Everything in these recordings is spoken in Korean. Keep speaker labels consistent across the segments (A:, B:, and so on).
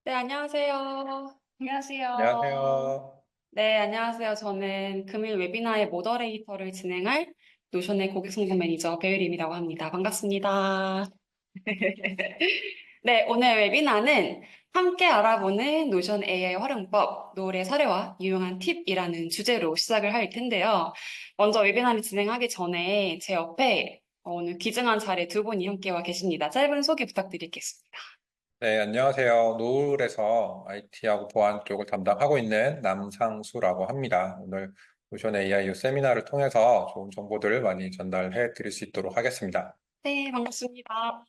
A: 네, 안녕하세요.
B: 안녕하세요.
C: 안녕하세요.
A: 네, 안녕하세요. 저는 금일 웨비나의 모더레이터를 진행할 노션의 고객송송 매니저 배유림이라고 합니다. 반갑습니다. 네, 오늘 웨비나는 함께 알아보는 노션 AI 활용법, 노래 사례와 유용한 팁이라는 주제로 시작을 할 텐데요. 먼저 웨비나를 진행하기 전에 제 옆에 오늘 귀중한 자리에 두 분이 함께 와 계십니다. 짧은 소개 부탁드리겠습니다.
C: 네, 안녕하세요. 노을에서 IT하고 보안 쪽을 담당하고 있는 남상수라고 합니다. 오늘 노션 AI 세미나를 통해서 좋은 정보들을 많이 전달해 드릴 수 있도록 하겠습니다.
A: 네, 반갑습니다.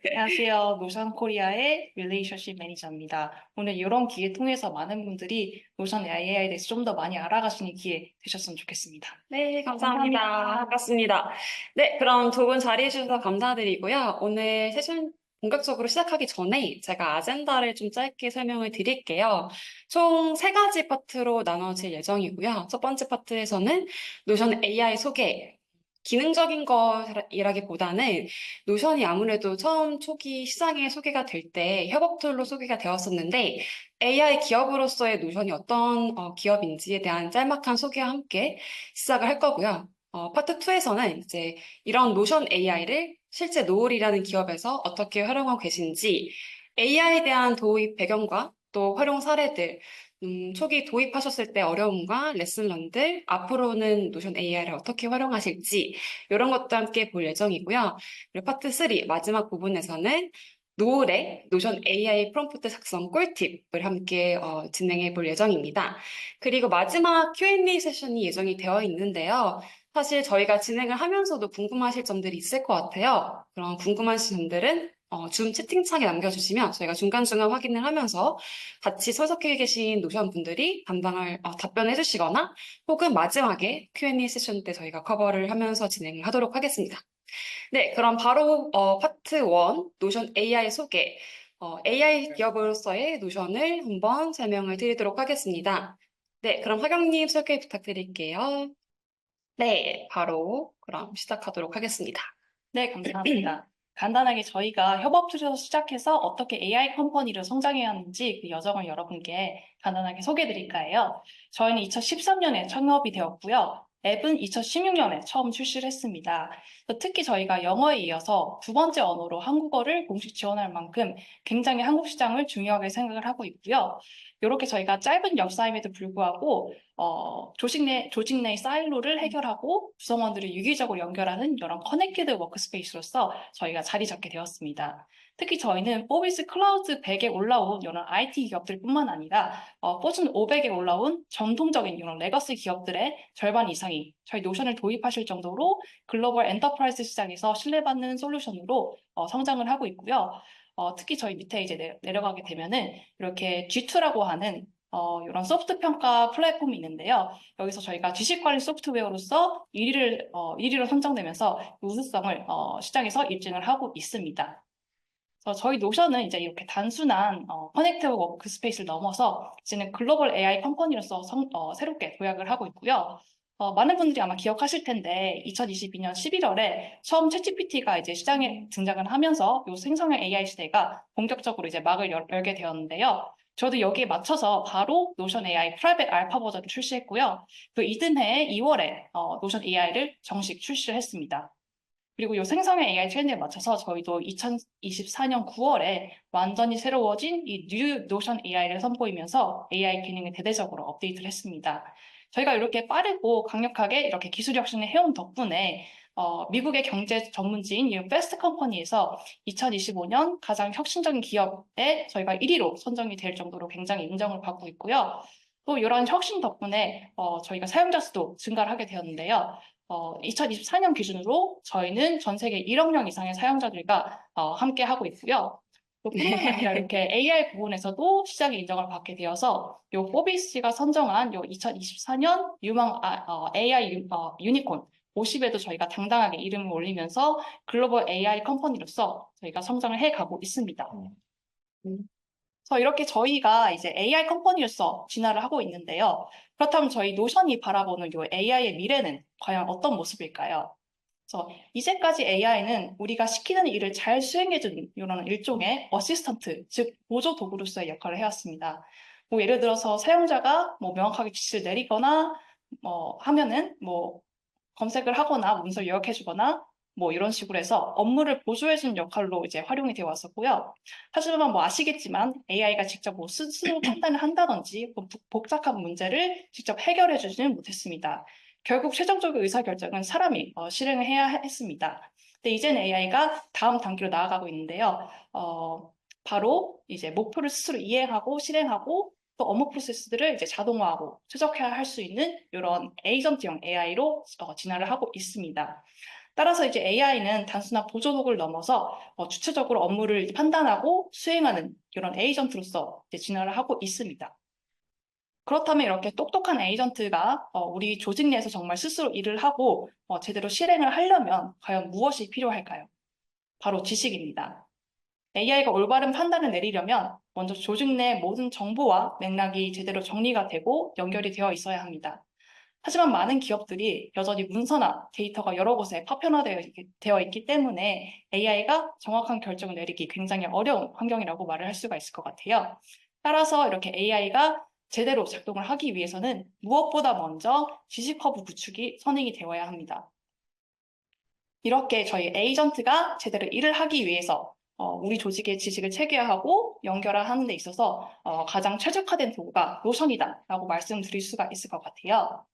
B: 안녕하세요. 노션 코리아의 릴레이션십 매니저입니다. 오늘 이런 기회 통해서 많은 분들이 노션 AI에 대해서 좀 더 많이 알아가시는 기회 되셨으면 좋겠습니다.
A: 네, 감사합니다. 반갑습니다. 네, 그럼 두 분 자리해 주셔서 감사드리고요. 오늘 세션 본격적으로 시작하기 전에 제가 아젠다를 좀 짧게 설명을 드릴게요. 총 세 가지 파트로 나눠질 예정이고요. 첫 번째 파트에서는 노션 AI 소개, 기능적인 것이라기보다는 노션이 아무래도 처음 초기 시장에 소개가 될 때 협업 툴로 소개가 되었었는데 AI 기업으로서의 노션이 어떤 기업인지에 대한 짤막한 소개와 함께 시작을 할 거고요. 파트 2에서는 이제 이런 노션 AI를 실제 노을이라는 기업에서 어떻게 활용하고 계신지, AI에 대한 도입 배경과 또 활용 사례들, 초기 도입하셨을 때 어려움과 레슨런들, 앞으로는 노션 AI를 어떻게 활용하실지, 이런 것도 함께 볼 예정이고요. 그리고 파트 3, 마지막 부분에서는 노을의 노션 AI 프롬프트 작성 꿀팁을 함께 진행해 볼 예정입니다. 그리고 마지막 Q&A 세션이 예정이 되어 있는데요. 사실 저희가 진행을 하면서도 궁금하실 점들이 있을 것 같아요. 그런 궁금하신 점들은 줌 채팅창에 남겨주시면 저희가 중간중간 확인을 하면서 같이 소속해 계신 노션 분들이 담당을 답변해 주시거나 혹은 마지막에 Q&A 세션 때 저희가 커버를 하면서 진행을 하도록 하겠습니다. 네, 그럼 바로 파트 1, 노션 AI 소개. AI 기업으로서의 노션을 한번 설명을 드리도록 하겠습니다. 네, 그럼 화경님 소개 부탁드릴게요. 네, 바로 그럼 시작하도록 하겠습니다.
B: 네, 감사합니다. 간단하게 저희가 협업 툴에서 시작해서 어떻게 AI 컴퍼니를 성장해야 하는지 그 여정을 여러분께 간단하게 소개해 드릴까 해요. 저희는 2013년에 창업이 되었고요. 앱은 2016년에 처음 출시를 했습니다. 특히 저희가 영어에 이어서 두 번째 언어로 한국어를 공식 지원할 만큼 굉장히 한국 시장을 중요하게 생각을 하고 있고요. 이렇게 저희가 짧은 역사임에도 불구하고 조직 내 사일로를 해결하고 구성원들을 유기적으로 연결하는 이런 커넥티드 워크스페이스로서 저희가 자리 잡게 되었습니다. 특히 저희는 포비스 클라우드 100에 올라온 이런 IT 기업들뿐만 아니라 포춘 500에 올라온 전통적인 이런 레거시 기업들의 절반 이상이 저희 노션을 도입하실 정도로 글로벌 엔터프라이즈 시장에서 신뢰받는 솔루션으로 성장을 하고 있고요. 특히 저희 밑에 이제 내려가게 되면은 이렇게 G2라고 하는 이런 소프트 평가 플랫폼이 있는데요. 여기서 저희가 지식 관리 소프트웨어로서 1위로 선정되면서 우수성을 시장에서 입증을 하고 있습니다. 그래서 저희 노션은 이제 이렇게 단순한 커넥트 워크스페이스를 넘어서 이제는 글로벌 AI 컴퍼니로서 새롭게 도약을 하고 있고요. 많은 분들이 아마 기억하실 텐데 2022년 11월에 처음 챗GPT가 이제 시장에 등장을 하면서 요 생성형 AI 시대가 본격적으로 이제 막을 열게 되었는데요. 저도 여기에 맞춰서 바로 노션 AI 프라이빗 알파 버전을 출시했고요. 그 이듬해 2월에 노션 AI를 정식 출시를 했습니다. 그리고 이 생성형 AI 트렌드에 맞춰서 저희도 2024년 9월에 완전히 새로워진 이 뉴 노션 AI를 선보이면서 AI 기능을 대대적으로 업데이트를 했습니다. 저희가 이렇게 빠르고 강력하게 이렇게 기술 혁신을 해온 덕분에 미국의 경제 전문지인 이 패스트 컴퍼니에서 2025년 가장 혁신적인 기업에 저희가 1위로 선정이 될 정도로 굉장히 인정을 받고 있고요. 또 이런 혁신 덕분에 저희가 사용자 수도 증가를 하게 되었는데요. 2024년 기준으로 저희는 전 세계 1억 명 이상의 사용자들과 함께 하고 있고요. 또 뿐만 아니라 이렇게 AI 부분에서도 시장의 인정을 받게 되어서 요 포비스가 선정한 요 2024년 유망 AI 유니콘 50에도 저희가 당당하게 이름을 올리면서 글로벌 AI 컴퍼니로서 저희가 성장을 해가고 있습니다. 그래서 이렇게 저희가 이제 AI 컴퍼니로서 진화를 하고 있는데요. 그렇다면 저희 노션이 바라보는 요 AI의 미래는 과연 어떤 모습일까요? 그래서 이제까지 AI는 우리가 시키는 일을 잘 수행해주는 이런 일종의 어시스턴트, 즉 보조 도구로서의 역할을 해왔습니다. 뭐 예를 들어서 사용자가 뭐 명확하게 지시를 내리거나 하면은 뭐 검색을 하거나 문서를 요약해주거나 뭐 이런 식으로 해서 업무를 보조해주는 역할로 이제 활용이 되어 왔었고요. 하지만 뭐 아시겠지만 AI가 직접 뭐 스스로 판단을 한다든지 복잡한 문제를 직접 해결해주지는 못했습니다. 결국 최종적인 의사결정은 사람이 실행을 해야 했습니다. 근데 이제는 AI가 다음 단계로 나아가고 있는데요. 바로 이제 목표를 스스로 이해하고 실행하고 또 업무 프로세스들을 이제 자동화하고 최적화할 수 있는 이런 에이전트형 AI로 진화를 하고 있습니다. 따라서 이제 AI는 단순한 보조 도구를 넘어서 주체적으로 업무를 판단하고 수행하는 이런 에이전트로서 이제 진화를 하고 있습니다. 그렇다면 이렇게 똑똑한 에이전트가 우리 조직 내에서 정말 스스로 일을 하고 제대로 실행을 하려면 과연 무엇이 필요할까요? 바로 지식입니다. AI가 올바른 판단을 내리려면 먼저 조직 내 모든 정보와 맥락이 제대로 정리가 되고 연결이 되어 있어야 합니다. 하지만 많은 기업들이 여전히 문서나 데이터가 여러 곳에 파편화되어 있기 때문에 AI가 정확한 결정을 내리기 굉장히 어려운 환경이라고 말을 할 수가 있을 것 같아요. 따라서 이렇게 AI가 제대로 작동을 하기 위해서는 무엇보다 먼저 지식 허브 구축이 선행이 되어야 합니다. 이렇게 저희 에이전트가 제대로 일을 하기 위해서 우리 조직의 지식을 체계화하고 연결하는 데 있어서 가장 최적화된 도구가 노션이다라고 말씀드릴 수가 있을 것 같아요.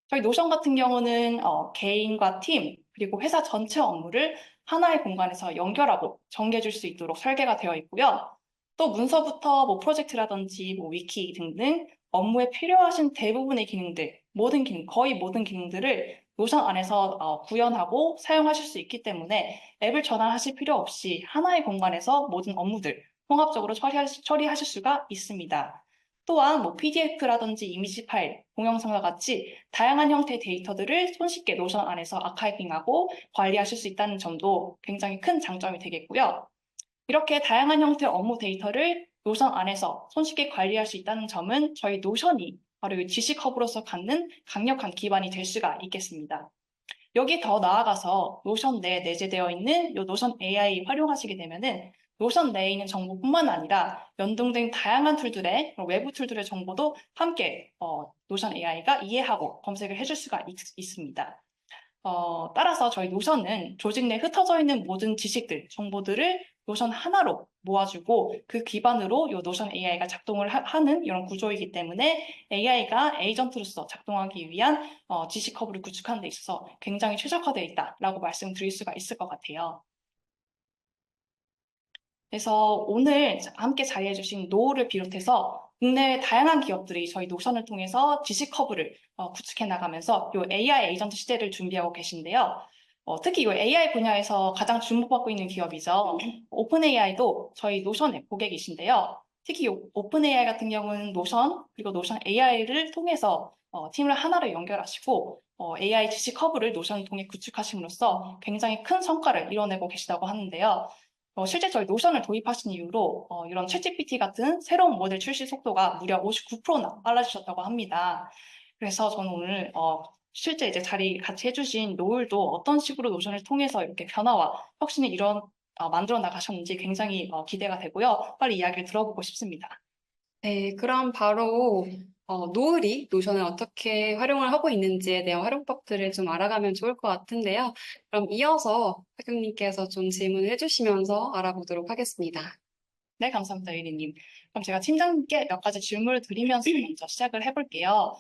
B: 저희 노션 같은 경우는 개인과 팀 그리고 회사 전체 업무를 하나의 공간에서 연결하고 정리해줄 수 있도록 설계가 되어 있고요. 또 문서부터 뭐 프로젝트라든지 뭐 위키 등등 업무에 필요하신 대부분의 기능들, 거의 모든 기능들을 노션 안에서 구현하고 사용하실 수 있기 때문에 앱을 전환하실 필요 없이 하나의 공간에서 모든 업무들 통합적으로 처리하실 수가 있습니다. 또한 뭐 PDF라든지 이미지 파일, 동영상과 같이 다양한 형태의 데이터들을 손쉽게 노션 안에서 아카이빙하고 관리하실 수 있다는 점도 굉장히 큰 장점이 되겠고요. 이렇게 다양한 형태의 업무 데이터를 노션 안에서 손쉽게 관리할 수 있다는 점은 저희 노션이 바로 이 지식 허브로서 갖는 강력한 기반이 될 수가 있겠습니다. 여기 더 나아가서 노션 내에 내재되어 있는 이 노션 AI 활용하시게 되면은 노션 내에 있는 정보뿐만 아니라 연동된 다양한 툴들의 외부 툴들의 정보도 함께 노션 AI가 이해하고 검색을 해줄 수가 있습니다. 따라서 저희 노션은 조직 내 흩어져 있는 모든 지식들, 정보들을 노션 하나로 모아주고 그 기반으로 이 노션 AI가 작동을 하는 이런 구조이기 때문에 AI가 에이전트로서 작동하기 위한 지식 허브를 구축하는 데 있어서 굉장히 최적화되어 있다라고 말씀드릴 수가 있을 것 같아요. 그래서 오늘 함께 자리해 주신 노후를 비롯해서 국내외 다양한 기업들이 저희 노션을 통해서 지식 허브를 구축해 나가면서 이 AI 에이전트 시대를 준비하고 계신데요. 특히 이 AI 분야에서 가장 주목받고 있는 기업이죠. 오픈 AI도 저희 노션의 고객이신데요. 특히 오픈 AI 같은 경우는 노션 그리고 노션 AI를 통해서 팀을 하나로 연결하시고 AI 지식 허브를 노션을 통해 구축하심으로써 굉장히 큰 성과를 이뤄내고 계시다고 하는데요. 실제 저희 노션을 도입하신 이후로 이런 챗GPT 같은 새로운 모델 출시 속도가 무려 59%나 빨라지셨다고 합니다. 그래서 저는 오늘 실제 이제 자리 같이 해주신 노을도 어떤 식으로 노션을 통해서 이렇게 변화와 혁신을 만들어 나가셨는지 굉장히 기대가 되고요. 빨리 이야기를 들어보고 싶습니다.
A: 네, 그럼 바로 노을이 노션을 어떻게 활용을 하고 있는지에 대한 활용법들을 좀 알아가면 좋을 것 같은데요. 그럼 이어서 학생님께서 좀 질문을 해주시면서 알아보도록 하겠습니다.
B: 네, 감사합니다, 유리님. 그럼 제가 팀장님께 몇 가지 질문을 드리면서 먼저 시작을 해볼게요.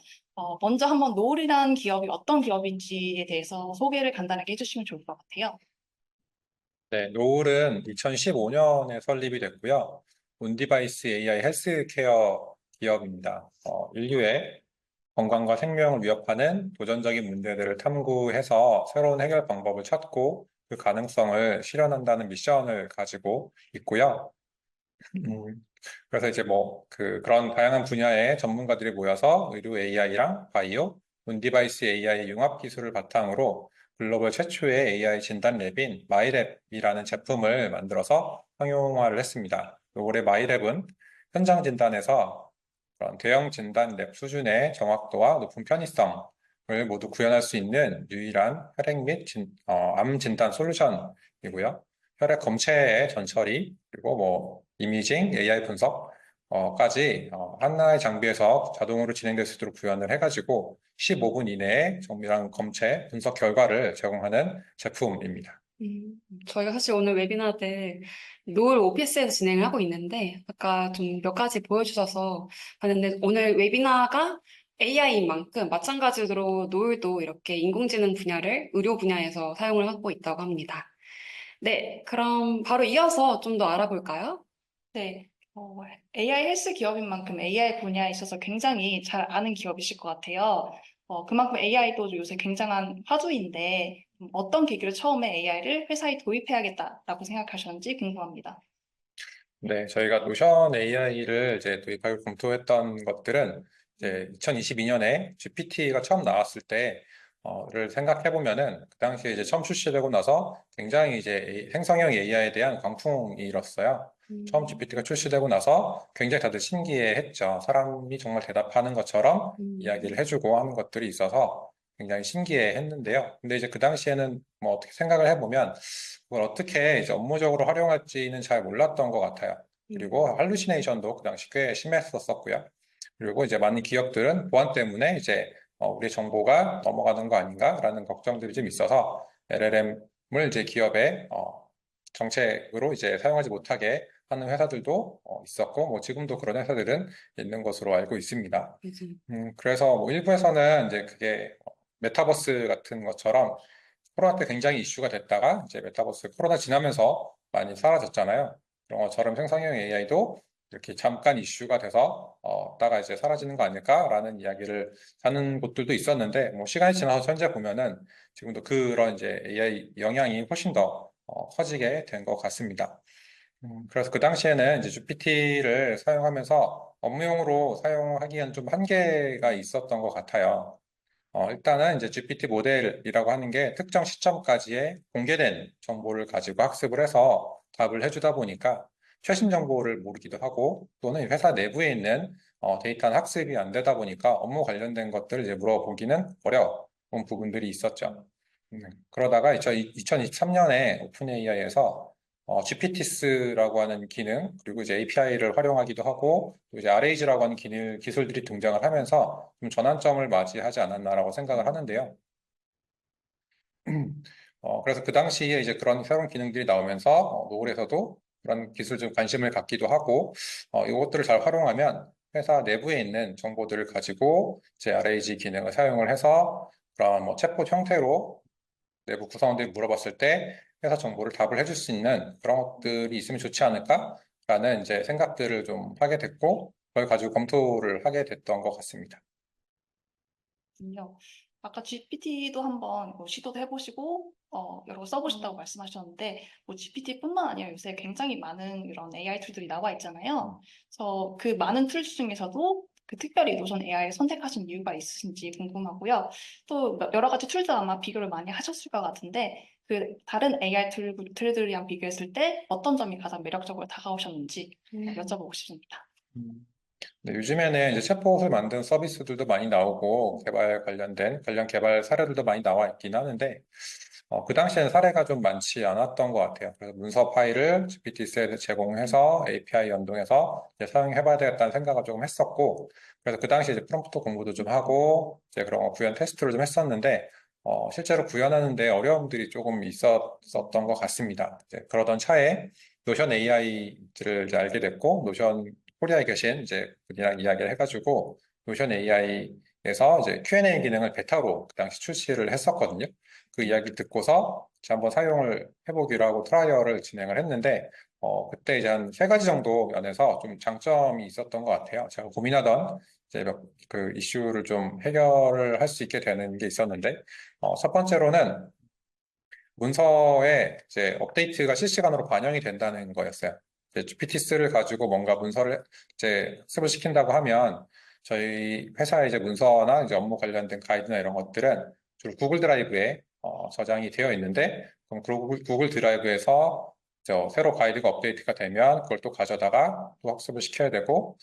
B: 먼저 한번 노을이라는 기업이 어떤 기업인지에 대해서 소개를 간단하게 해주시면 좋을 것 같아요.
C: 네, 노을은 2015년에 설립이 됐고요. 온디바이스 AI 헬스케어 기업입니다. 인류의 건강과 생명을 위협하는 도전적인 문제들을 탐구해서 새로운 해결 방법을 찾고 그 가능성을 실현한다는 미션을 가지고 있고요. 그래서 이제 뭐 그런 다양한 분야의 전문가들이 모여서 의료 AI랑 바이오, 온디바이스 AI 융합 기술을 바탕으로 글로벌 최초의 AI 진단 랩인 마이랩이라는 제품을 만들어서 상용화를 했습니다. 올해 마이랩은 현장 진단에서 그런 대형 진단 랩 수준의 정확도와 높은 편의성, 모두 구현할 수 있는 유일한 혈액 및 암 진단 솔루션이고요. 혈액 검체의 전처리, 그리고 뭐 이미징, AI 분석까지 하나의 장비에서 자동으로 진행될 수 있도록 구현을 해가지고 15분 이내에 정밀한 검체 분석 결과를 제공하는 제품입니다.
A: 저희가 사실 오늘 웨비나 때 노을 오피스에서 진행을 하고 있는데 아까 좀 몇 가지 보여주셔서 봤는데 오늘 웨비나가 AI인 만큼 마찬가지로 노을도 이렇게 인공지능 분야를 의료 분야에서 사용을 하고 있다고 합니다. 네, 그럼 바로 이어서 좀 더 알아볼까요?
B: 네, AI 헬스 기업인 만큼 AI 분야에 있어서 굉장히 잘 아는 기업이실 것 같아요. 그만큼 AI도 요새 굉장한 화두인데 어떤 계기로 처음에 AI를 회사에 도입해야겠다라고 생각하셨는지 궁금합니다.
C: 네, 저희가 노션 AI를 이제 도입하고 검토했던 것들은 이제 2022년에 GPT가 처음 나왔을 때를 생각해 보면은 그 당시에 이제 처음 출시되고 나서 굉장히 이제 생성형 AI에 대한 광풍이 일었어요. 처음 GPT가 출시되고 나서 굉장히 다들 신기해했죠. 사람이 정말 대답하는 것처럼 이야기를 해주고 하는 것들이 있어서 굉장히 신기해했는데요. 근데 이제 그 당시에는 뭐 어떻게 생각을 해보면 그걸 어떻게 이제 업무적으로 활용할지는 잘 몰랐던 것 같아요. 그리고 할루시네이션도 그 당시 꽤 심했었고요. 그리고 이제 많은 기업들은 보안 때문에 이제 우리 정보가 넘어가는 거 아닌가라는 걱정들이 좀 있어서 LLM을 이제 기업의 정책으로 이제 사용하지 못하게 하는 회사들도 있었고, 뭐 지금도 그런 회사들은 있는 것으로 알고 있습니다. 그래서 뭐 일부에서는 이제 그게 메타버스 같은 것처럼 코로나 때 굉장히 이슈가 됐다가 이제 메타버스 코로나 지나면서 많이 사라졌잖아요. 그런 것처럼 생성형 AI도 이렇게 잠깐 이슈가 돼서 다가 이제 사라지는 거 아닐까라는 이야기를 하는 곳들도 있었는데 뭐 시간이 지나서 현재 보면은 지금도 그런 이제 AI 영향이 훨씬 더 커지게 된 것 같습니다. 그래서 그 당시에는 이제 GPT를 사용하면서 업무용으로 사용하기에는 좀 한계가 있었던 것 같아요. 일단은 이제 GPT 모델이라고 하는 게 특정 시점까지의 공개된 정보를 가지고 학습을 해서 답을 해주다 보니까 최신 정보를 모르기도 하고 또는 회사 내부에 있는 데이터는 학습이 안 되다 보니까 업무 관련된 것들을 이제 물어보기는 어려운 부분들이 있었죠. 그러다가 2023년에 오픈 AI에서 GPTs라고 하는 기능, 그리고 이제 API를 활용하기도 하고, 또 이제 RAG라고 하는 기술들이 등장을 하면서 좀 전환점을 맞이하지 않았나라고 생각을 하는데요. 그래서 그 당시에 이제 그런 새로운 기능들이 나오면서 노을에서도 그런 기술 좀 관심을 갖기도 하고, 이것들을 잘 활용하면 회사 내부에 있는 정보들을 가지고 이제 RAG 기능을 사용을 해서 그런 뭐 챗봇 형태로 내부 구성원들이 물어봤을 때 회사 정보를 답을 해줄 수 있는 그런 것들이 있으면 좋지 않을까라는 이제 생각들을 좀 하게 됐고, 그걸 가지고 검토를 하게 됐던 것 같습니다.
B: 군요. 아까 GPT도 한번 시도도 해보시고 여러 거 써보셨다고 말씀하셨는데 뭐 GPT뿐만 아니라 요새 굉장히 많은 이런 AI 툴들이 나와 있잖아요. 그래서 그 많은 툴 중에서도 그 특별히 노션 AI를 선택하신 이유가 있으신지 궁금하고요. 또 여러 가지 툴도 아마 비교를 많이 하셨을 것 같은데 그 다른 AI 툴들이랑 비교했을 때 어떤 점이 가장 매력적으로 다가오셨는지 여쭤보고 싶습니다.
C: 네, 요즘에는 이제 챗봇을 만든 서비스들도 많이 나오고 관련 개발 사례들도 많이 나와 있긴 하는데 그 당시에는 사례가 좀 많지 않았던 것 같아요. 그래서 문서 파일을 GPT-에 제공해서 API 연동해서 이제 사용해봐야 되겠다는 생각을 조금 했었고, 그래서 그 당시에 이제 프롬프트 공부도 좀 하고, 이제 그런 거 구현 테스트를 좀 했었는데, 실제로 구현하는데 어려움들이 조금 있었던 것 같습니다. 이제 그러던 차에 노션 AI를 이제 알게 됐고, 노션 코리아에 계신 이제 분이랑 이야기를 해가지고, 노션 AI에서 이제 Q&A 기능을 베타로 그 당시 출시를 했었거든요. 그 이야기 듣고서 이제 한번 사용을 해보기로 하고 트라이얼을 진행을 했는데, 그때 이제 한 세 가지 정도 면에서 좀 장점이 있었던 것 같아요. 제가 고민하던 이제 그 이슈를 좀 해결을 할 수 있게 되는 게 있었는데, 첫 번째로는 문서에 이제 업데이트가 실시간으로 반영이 된다는 거였어요. 이제 GPT-3를 가지고 뭔가 문서를 이제 학습을 시킨다고 하면 저희 회사의 이제 문서나 이제 업무 관련된 가이드나 이런 것들은 주로 구글 드라이브에 저장이 되어 있는데 그럼 구글 드라이브에서 새로 가이드가 업데이트가 되면 그걸 또 가져다가 또 학습을 시켜야 되고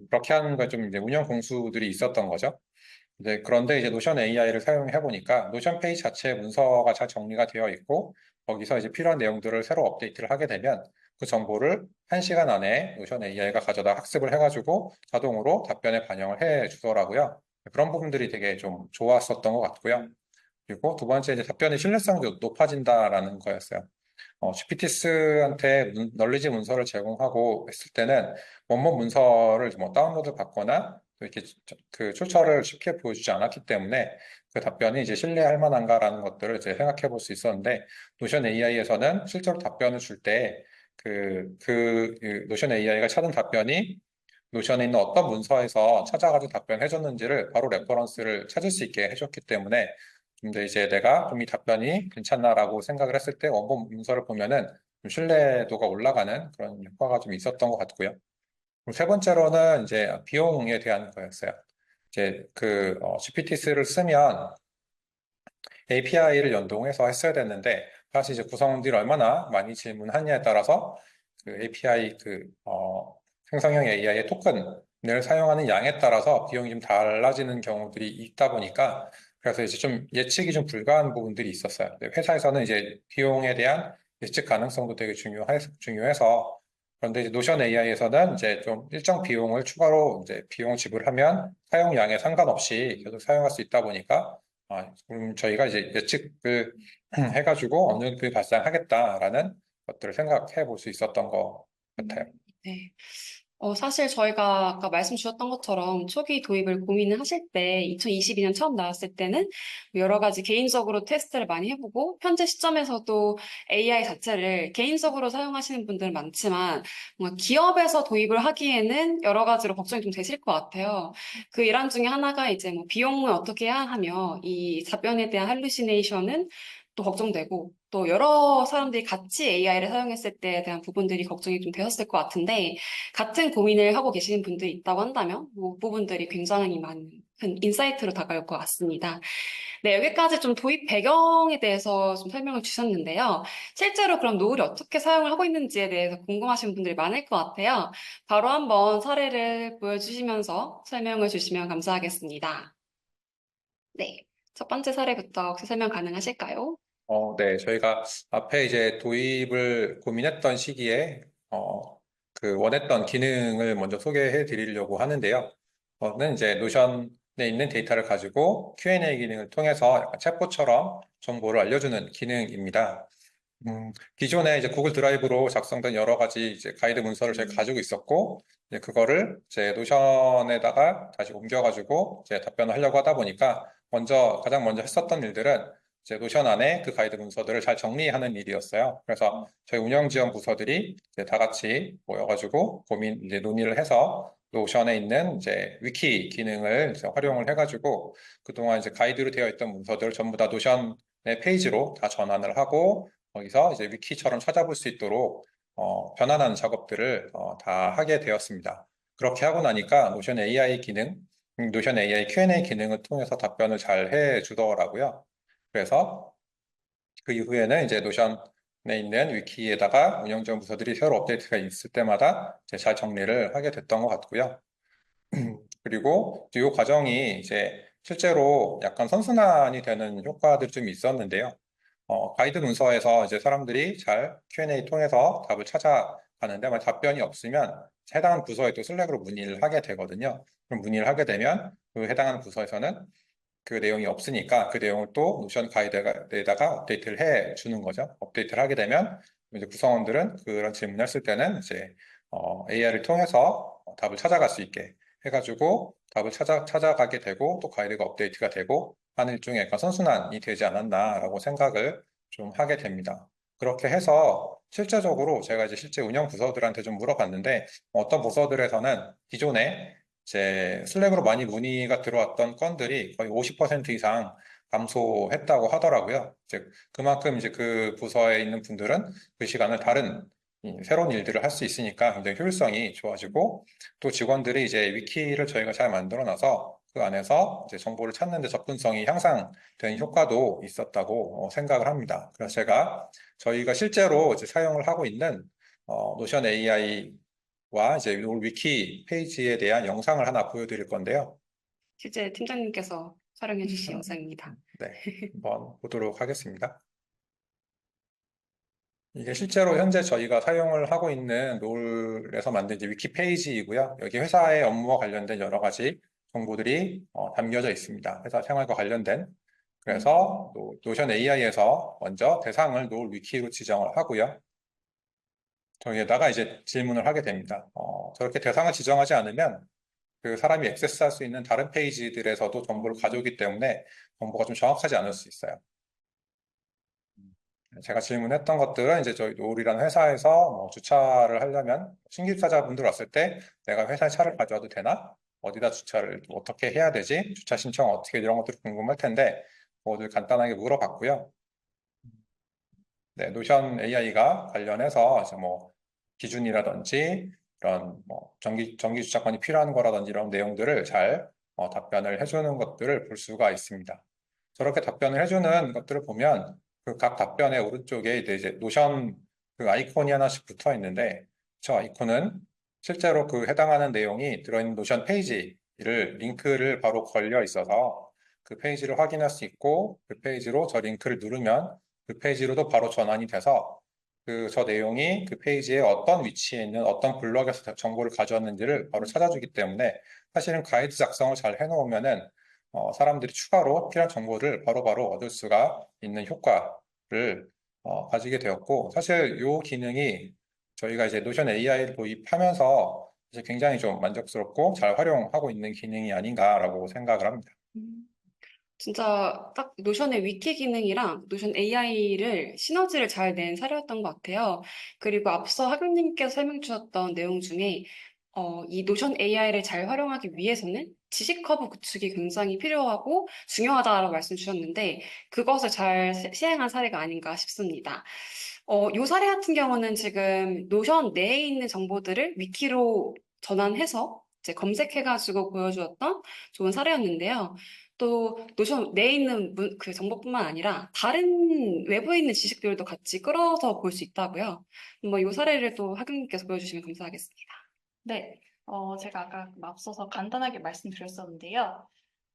C: 그렇게 하는 건 좀 이제 운영 공수들이 있었던 거죠. 그런데 이제 노션 AI를 사용해 보니까 노션 페이지 자체에 문서가 잘 정리가 되어 있고 거기서 이제 필요한 내용들을 새로 업데이트를 하게 되면 그 정보를 1시간 안에 노션 AI가 가져다 학습을 해가지고 자동으로 답변에 반영을 해 주더라고요. 그런 부분들이 되게 좀 좋았었던 것 같고요. 그리고 두 번째 이제 답변의 신뢰성도 높아진다라는 거였어요. GPT스한테 널리지 문서를 제공하고 했을 때는 원본 문서를 뭐 다운로드 받거나 또 이렇게 그 출처를 쉽게 보여주지 않았기 때문에 그 답변이 이제 신뢰할 만한가라는 것들을 이제 생각해 볼 수 있었는데 노션 AI에서는 실제로 답변을 줄 때 그 노션 AI가 찾은 답변이 노션에 있는 어떤 문서에서 찾아가지고 답변해 줬는지를 바로 레퍼런스를 찾을 수 있게 해줬기 때문에 좀 더 이제 내가 좀 이 답변이 괜찮나라고 생각을 했을 때 원본 문서를 보면은 좀 신뢰도가 올라가는 그런 효과가 좀 있었던 것 같고요. 그리고 세 번째로는 이제 비용에 대한 거였어요. 이제 GPT스를 쓰면 API를 연동해서 했어야 됐는데 사실 이제 구성원들이 얼마나 많이 질문하냐에 따라서 그 API 생성형 AI의 토큰을 사용하는 양에 따라서 비용이 좀 달라지는 경우들이 있다 보니까 그래서 이제 좀 예측이 좀 불가한 부분들이 있었어요. 근데 회사에서는 이제 비용에 대한 예측 가능성도 되게 중요해서 그런데 이제 노션 AI에서는 이제 좀 일정 비용을 추가로 이제 비용 지불하면 사용량에 상관없이 계속 사용할 수 있다 보니까 그럼 저희가 이제 예측을 해가지고 어느 정도 발생하겠다라는 것들을 생각해 볼 수 있었던 것 같아요.
A: 네. 사실 저희가 아까 말씀 주셨던 것처럼 초기 도입을 고민을 하실 때 2022년 처음 나왔을 때는 여러 가지 개인적으로 테스트를 많이 해보고 현재 시점에서도 AI 자체를 개인적으로 사용하시는 분들 많지만 뭔가 기업에서 도입을 하기에는 여러 가지로 걱정이 좀 되실 것 같아요. 그 일환 중에 하나가 이제 뭐 비용을 어떻게 해야 하며 이 답변에 대한 할루시네이션은 또 걱정되고 또 여러 사람들이 같이 AI를 사용했을 때에 대한 부분들이 걱정이 좀 되었을 것 같은데 같은 고민을 하고 계시는 분들이 있다고 한다면 그 부분들이 굉장히 많은 큰 인사이트로 다가올 것 같습니다. 네, 여기까지 좀 도입 배경에 대해서 좀 설명을 주셨는데요. 실제로 그럼 노을이 어떻게 사용을 하고 있는지에 대해서 궁금하신 분들이 많을 것 같아요. 바로 한번 사례를 보여주시면서 설명을 주시면 감사하겠습니다. 네, 첫 번째 사례부터 혹시 설명 가능하실까요?
C: 네, 저희가 앞에 이제 도입을 고민했던 시기에 그 원했던 기능을 먼저 소개해 드리려고 하는데요. 저는 이제 노션에 있는 데이터를 가지고 Q&A 기능을 통해서 약간 챗봇처럼 정보를 알려주는 기능입니다. 기존에 이제 구글 드라이브로 작성된 여러 가지 이제 가이드 문서를 저희가 가지고 있었고, 이제 그거를 제 노션에다가 다시 옮겨가지고 이제 답변을 하려고 하다 보니까 가장 먼저 했었던 일들은 제 노션 안에 그 가이드 문서들을 잘 정리하는 일이었어요. 그래서 저희 운영 지원 부서들이 이제 다 같이 모여가지고 이제 논의를 해서 노션에 있는 이제 위키 기능을 이제 활용을 해가지고 그동안 이제 가이드로 되어 있던 문서들을 전부 다 노션의 페이지로 다 전환을 하고 거기서 이제 위키처럼 찾아볼 수 있도록 변환하는 작업들을 다 하게 되었습니다. 그렇게 하고 나니까 노션 AI 기능, 노션 AI Q&A 기능을 통해서 답변을 잘 해주더라고요. 그래서 그 이후에는 이제 노션에 있는 위키에다가 운영지원 부서들이 새로 업데이트가 있을 때마다 이제 잘 정리를 하게 됐던 것 같고요. 그리고 이 과정이 이제 실제로 약간 선순환이 되는 효과들이 좀 있었는데요. 가이드 문서에서 이제 사람들이 잘 Q&A 통해서 답을 찾아가는데 만약 답변이 없으면 해당하는 부서에 또 슬랙으로 문의를 하게 되거든요. 그럼 문의를 하게 되면 그 해당하는 부서에서는 그 내용이 없으니까 그 내용을 또 노션 가이드에다가 업데이트를 해 주는 거죠. 업데이트를 하게 되면 이제 구성원들은 그런 질문을 했을 때는 이제 AI를 통해서 답을 찾아갈 수 있게 해가지고 답을 찾아가게 되고 또 가이드가 업데이트가 되고 하는 일종의 약간 선순환이 되지 않았나라고 생각을 좀 하게 됩니다. 그렇게 해서 실제적으로 제가 이제 실제 운영 부서들한테 좀 물어봤는데 어떤 부서들에서는 기존에 이제 슬랙으로 많이 문의가 들어왔던 건들이 거의 50% 이상 감소했다고 하더라고요. 이제 그만큼 이제 그 부서에 있는 분들은 그 시간을 다른 새로운 일들을 할 수 있으니까 굉장히 효율성이 좋아지고 또 직원들이 이제 위키를 저희가 잘 만들어 놔서 그 안에서 이제 정보를 찾는 데 접근성이 향상된 효과도 있었다고 생각을 합니다. 그래서 저희가 실제로 이제 사용을 하고 있는 노션 AI와 이제 이 위키 페이지에 대한 영상을 하나 보여드릴 건데요.
A: 실제 팀장님께서 촬영해 주신 영상입니다.
C: 네, 한번 보도록 하겠습니다. 이게 실제로 현재 저희가 사용을 하고 있는 롤에서 만든 이제 위키 페이지이고요. 여기 회사의 업무와 관련된 여러 가지 정보들이 담겨져 있습니다. 회사 생활과 관련된. 그래서 노션 AI에서 먼저 대상을 롤 위키로 지정을 하고요. 저기에다가 이제 질문을 하게 됩니다. 저렇게 대상을 지정하지 않으면 그 사람이 액세스할 수 있는 다른 페이지들에서도 정보를 가져오기 때문에 정보가 좀 정확하지 않을 수 있어요. 제가 질문했던 것들은 이제 저희 노을이라는 회사에서 뭐 주차를 하려면 신규입사자분들 왔을 때 내가 회사에 차를 가져와도 되나? 어디다 주차를 어떻게 해야 되지? 주차 신청 어떻게 이런 것들이 궁금할 텐데 모두 간단하게 물어봤고요. 네, 노션 AI가 관련해서 이제 뭐 기준이라든지 이런 뭐 정기 주차권이 필요한 거라든지 이런 내용들을 잘 답변을 해주는 것들을 볼 수가 있습니다. 저렇게 답변을 해주는 것들을 보면 그 각 답변의 오른쪽에 이제 노션 그 아이콘이 하나씩 붙어 있는데 저 아이콘은 실제로 그 해당하는 내용이 들어있는 노션 페이지를 링크를 바로 걸려 있어서 그 페이지를 확인할 수 있고 그 페이지로 저 링크를 누르면 그 페이지로도 바로 전환이 돼서 그 저 내용이 그 페이지에 어떤 위치에 있는 어떤 블럭에서 정보를 가져왔는지를 바로 찾아주기 때문에 사실은 가이드 작성을 잘 해놓으면은 사람들이 추가로 필요한 정보를 바로바로 얻을 수가 있는 효과를 가지게 되었고 사실 이 기능이 저희가 이제 노션 AI를 도입하면서 이제 굉장히 좀 만족스럽고 잘 활용하고 있는 기능이 아닌가라고 생각을 합니다.
A: 진짜 딱 노션의 위키 기능이랑 노션 AI를 시너지를 잘 낸 사례였던 것 같아요. 그리고 앞서 학생님께서 설명 주셨던 내용 중에 이 노션 AI를 잘 활용하기 위해서는 지식 커브 구축이 굉장히 필요하고 중요하다라고 말씀 주셨는데 그것을 잘 시행한 사례가 아닌가 싶습니다. 요 사례 같은 경우는 지금 노션 내에 있는 정보들을 위키로 전환해서 이제 검색해가지고 보여주었던 좋은 사례였는데요. 또 노션 내에 있는 그 정보뿐만 아니라 다른 외부에 있는 지식들도 같이 끌어서 볼 수 있다고요. 뭐 이 사례를 또 학생님께서 보여주시면 감사하겠습니다.
B: 네, 제가 아까 앞서서 간단하게 말씀드렸었는데요.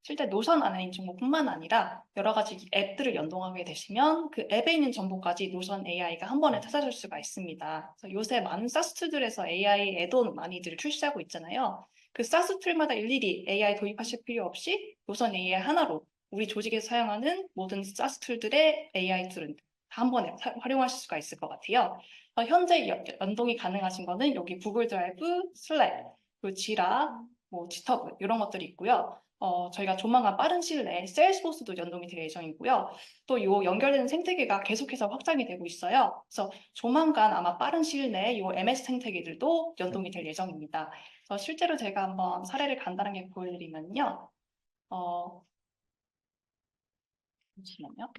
B: 실제 노션 안에 있는 정보뿐만 아니라 여러 가지 앱들을 연동하게 되시면 그 앱에 있는 정보까지 노션 AI가 한 번에 찾아줄 수가 있습니다. 그래서 요새 많은 SaaS 툴들에서 AI 앱온 많이들 출시하고 있잖아요. 그 SaaS 툴마다 일일이 AI 도입하실 필요 없이 노션 AI 하나로 우리 조직에서 사용하는 모든 SaaS 툴들의 AI 툴은 다 한 번에 활용하실 수가 있을 것 같아요. 현재 연동이 가능하신 거는 여기 구글 드라이브, 슬랙, 그리고 지라, 뭐 지터브 이런 것들이 있고요. 저희가 조만간 빠른 시일 내에 세일스포스도 연동이 될 예정이고요. 또 이 연결되는 생태계가 계속해서 확장이 되고 있어요. 그래서 조만간 아마 빠른 시일 내에 이 MS 생태계들도 연동이 될 예정입니다. 그래서 실제로 제가 한번 사례를 간단하게 보여드리면요. 잠시만요.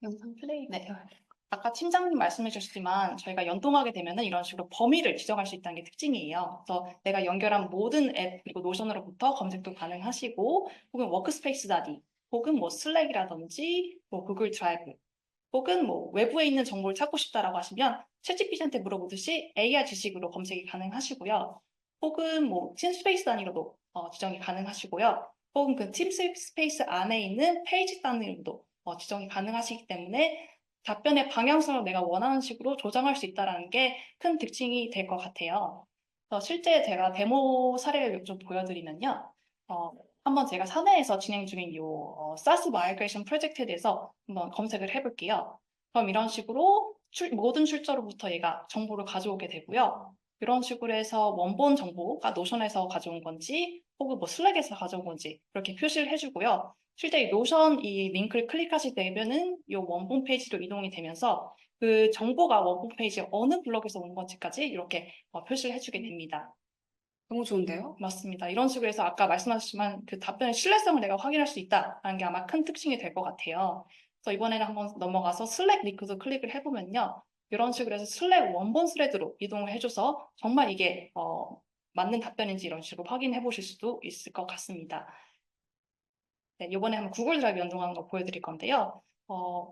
B: 영상 플레이. 네. 아까 팀장님 말씀해 주셨지만 저희가 연동하게 되면은 이런 식으로 범위를 지정할 수 있다는 게 특징이에요. 그래서 내가 연결한 모든 앱 그리고 노션으로부터 검색도 가능하시고 혹은 워크스페이스 다디 혹은 뭐 슬랙이라든지 뭐 구글 드라이브 혹은 뭐 외부에 있는 정보를 찾고 싶다라고 하시면 챗GPT한테 물어보듯이 AI 지식으로 검색이 가능하시고요. 혹은 뭐 팀스페이스 단위로도 지정이 가능하시고요. 혹은 그 팀스페이스 안에 있는 페이지 단위로도 지정이 가능하시기 때문에 답변의 방향성을 내가 원하는 식으로 조정할 수 있다는 게 큰 특징이 될 것 같아요. 실제 제가 데모 사례를 좀 보여드리면요. 한번 제가 사내에서 진행 중인 이 SaaS 마이그레이션 프로젝트에 대해서 한번 검색을 해볼게요. 그럼 이런 식으로 모든 출처로부터 얘가 정보를 가져오게 되고요. 이런 식으로 해서 원본 정보가 노션에서 가져온 건지 혹은 뭐 슬랙에서 가져온 건지 이렇게 표시를 해주고요. 실제 이 노션 이 링크를 클릭하실 때면은 이 원본 페이지로 이동이 되면서 그 정보가 원본 페이지에 어느 블럭에서 온 건지까지 이렇게 표시를 해주게 됩니다.
A: 너무 좋은데요?
B: 맞습니다. 이런 식으로 해서 아까 말씀하셨지만 그 답변의 신뢰성을 내가 확인할 수 있다라는 게 아마 큰 특징이 될 것 같아요. 그래서 이번에는 한번 넘어가서 슬랙 링크도 클릭을 해보면요. 이런 식으로 해서 슬랙 원본 스레드로 이동을 해줘서 정말 이게 맞는 답변인지 이런 식으로 확인해 보실 수도 있을 것 같습니다. 네, 이번에 한번 구글 드라이브 연동하는 거 보여드릴 건데요.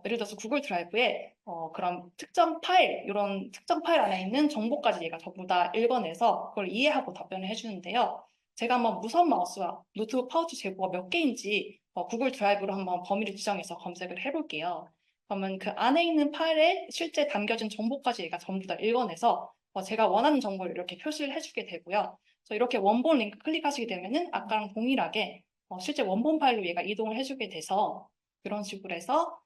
B: 예를 들어서 구글 드라이브에 그런 특정 파일, 이런 특정 파일 안에 있는 정보까지 얘가 전부 다 읽어내서 그걸 이해하고 답변을 해주는데요. 제가 한번 무선 마우스와 노트북 파우치 재고가 몇 개인지 구글 드라이브로 한번 범위를 지정해서 검색을 해볼게요. 그러면 그 안에 있는 파일에 실제 담겨진 정보까지 얘가 전부 다 읽어내서 제가 원하는 정보를 이렇게 표시를 해주게 되고요. 그래서 이렇게 원본 링크 클릭하시게 되면은 아까랑 동일하게 실제 원본 파일로 얘가 이동을 해주게 돼서 이런 식으로 해서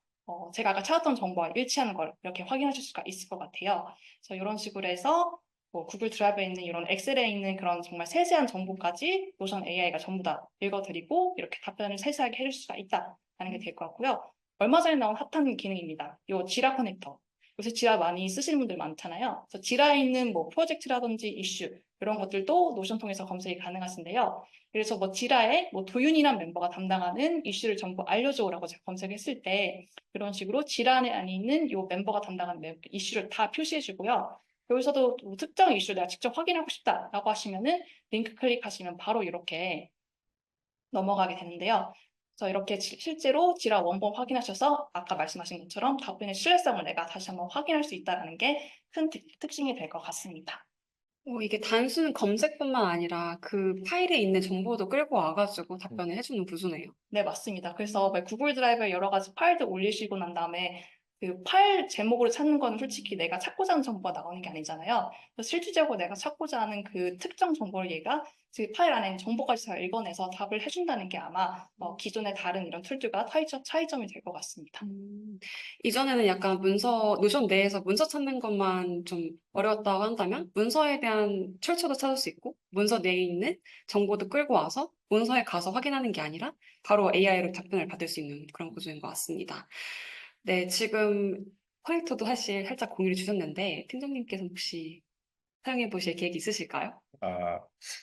B: 제가 아까 찾았던 정보와 일치하는 걸 이렇게 확인하실 수가 있을 것 같아요. 그래서 이런 식으로 해서 구글 드라이브에 있는 이런 엑셀에 있는 그런 정말 세세한 정보까지 노션 AI가 전부 다 읽어드리고 이렇게 답변을 세세하게 해줄 수가 있다라는 게 될 것 같고요. 얼마 전에 나온 핫한 기능입니다. 요 지라 커넥터. 요새 지라 많이 쓰시는 분들 많잖아요. 그래서 지라에 있는 뭐 프로젝트라든지 이슈 이런 것들도 노션 통해서 검색이 가능하신데요. 그래서 뭐 지라에 뭐 도윤이란 멤버가 담당하는 이슈를 전부 알려줘라고 제가 검색했을 때 이런 식으로 지라 안에 있는 요 멤버가 담당하는 이슈를 다 표시해주고요. 여기서도 뭐 특정 이슈 내가 직접 확인하고 싶다라고 하시면은 링크 클릭하시면 바로 이렇게 넘어가게 되는데요. 그래서 이렇게 실제로 지라 원본 확인하셔서 아까 말씀하신 것처럼 답변의 신뢰성을 내가 다시 한번 확인할 수 있다는 게 큰 특징이 될 것 같습니다.
A: 이게 단순 검색뿐만 아니라 그 파일에 있는 정보도 끌고 와가지고 답변을 해주는 구조네요.
B: 네, 맞습니다. 그래서 구글 드라이브에 여러 가지 파일들 올리시고 난 다음에 그 파일 제목으로 찾는 거는 솔직히 내가 찾고자 하는 정보가 나오는 게 아니잖아요. 그래서 실질적으로 내가 찾고자 하는 그 특정 정보를 얘가 그 파일 안에 있는 정보까지 다 읽어내서 답을 해준다는 게 아마 기존의 다른 이런 툴들과 차이점이 될 것 같습니다.
A: 이전에는 약간 노션 내에서 문서 찾는 것만 좀 어려웠다고 한다면, 문서에 대한 출처도 찾을 수 있고, 문서 내에 있는 정보도 끌고 와서 문서에 가서 확인하는 게 아니라 바로 AI로 답변을 받을 수 있는 그런 구조인 것 같습니다. 네, 지금 커넥터도 사실 살짝 공유를 주셨는데, 팀장님께서 혹시 사용해 보실 계획 있으실까요?
C: 아,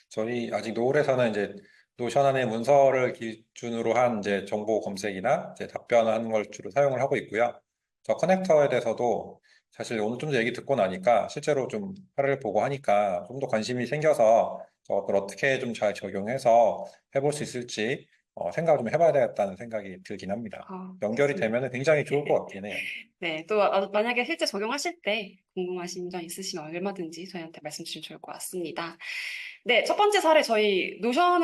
C: 저희 아직 노을에서는 이제 노션 안에 문서를 기준으로 한 이제 정보 검색이나 이제 답변하는 걸 주로 사용을 하고 있고요. 저 커넥터에 대해서도 사실 오늘 좀 더 얘기 듣고 나니까 실제로 좀 사례를 보고 하니까 좀 더 관심이 생겨서 저걸 어떻게 좀 잘 적용해서 해볼 수 있을지 생각을 좀 해봐야 되겠다는 생각이 들긴 합니다. 연결이
A: 좋습니다.
C: 되면 굉장히 좋을 것 같긴 해요.
A: 네, 또 만약에 실제 적용하실 때 궁금하신 점 있으시면 얼마든지 저희한테 말씀 주시면 좋을 것 같습니다. 네, 첫 번째 사례 저희 노션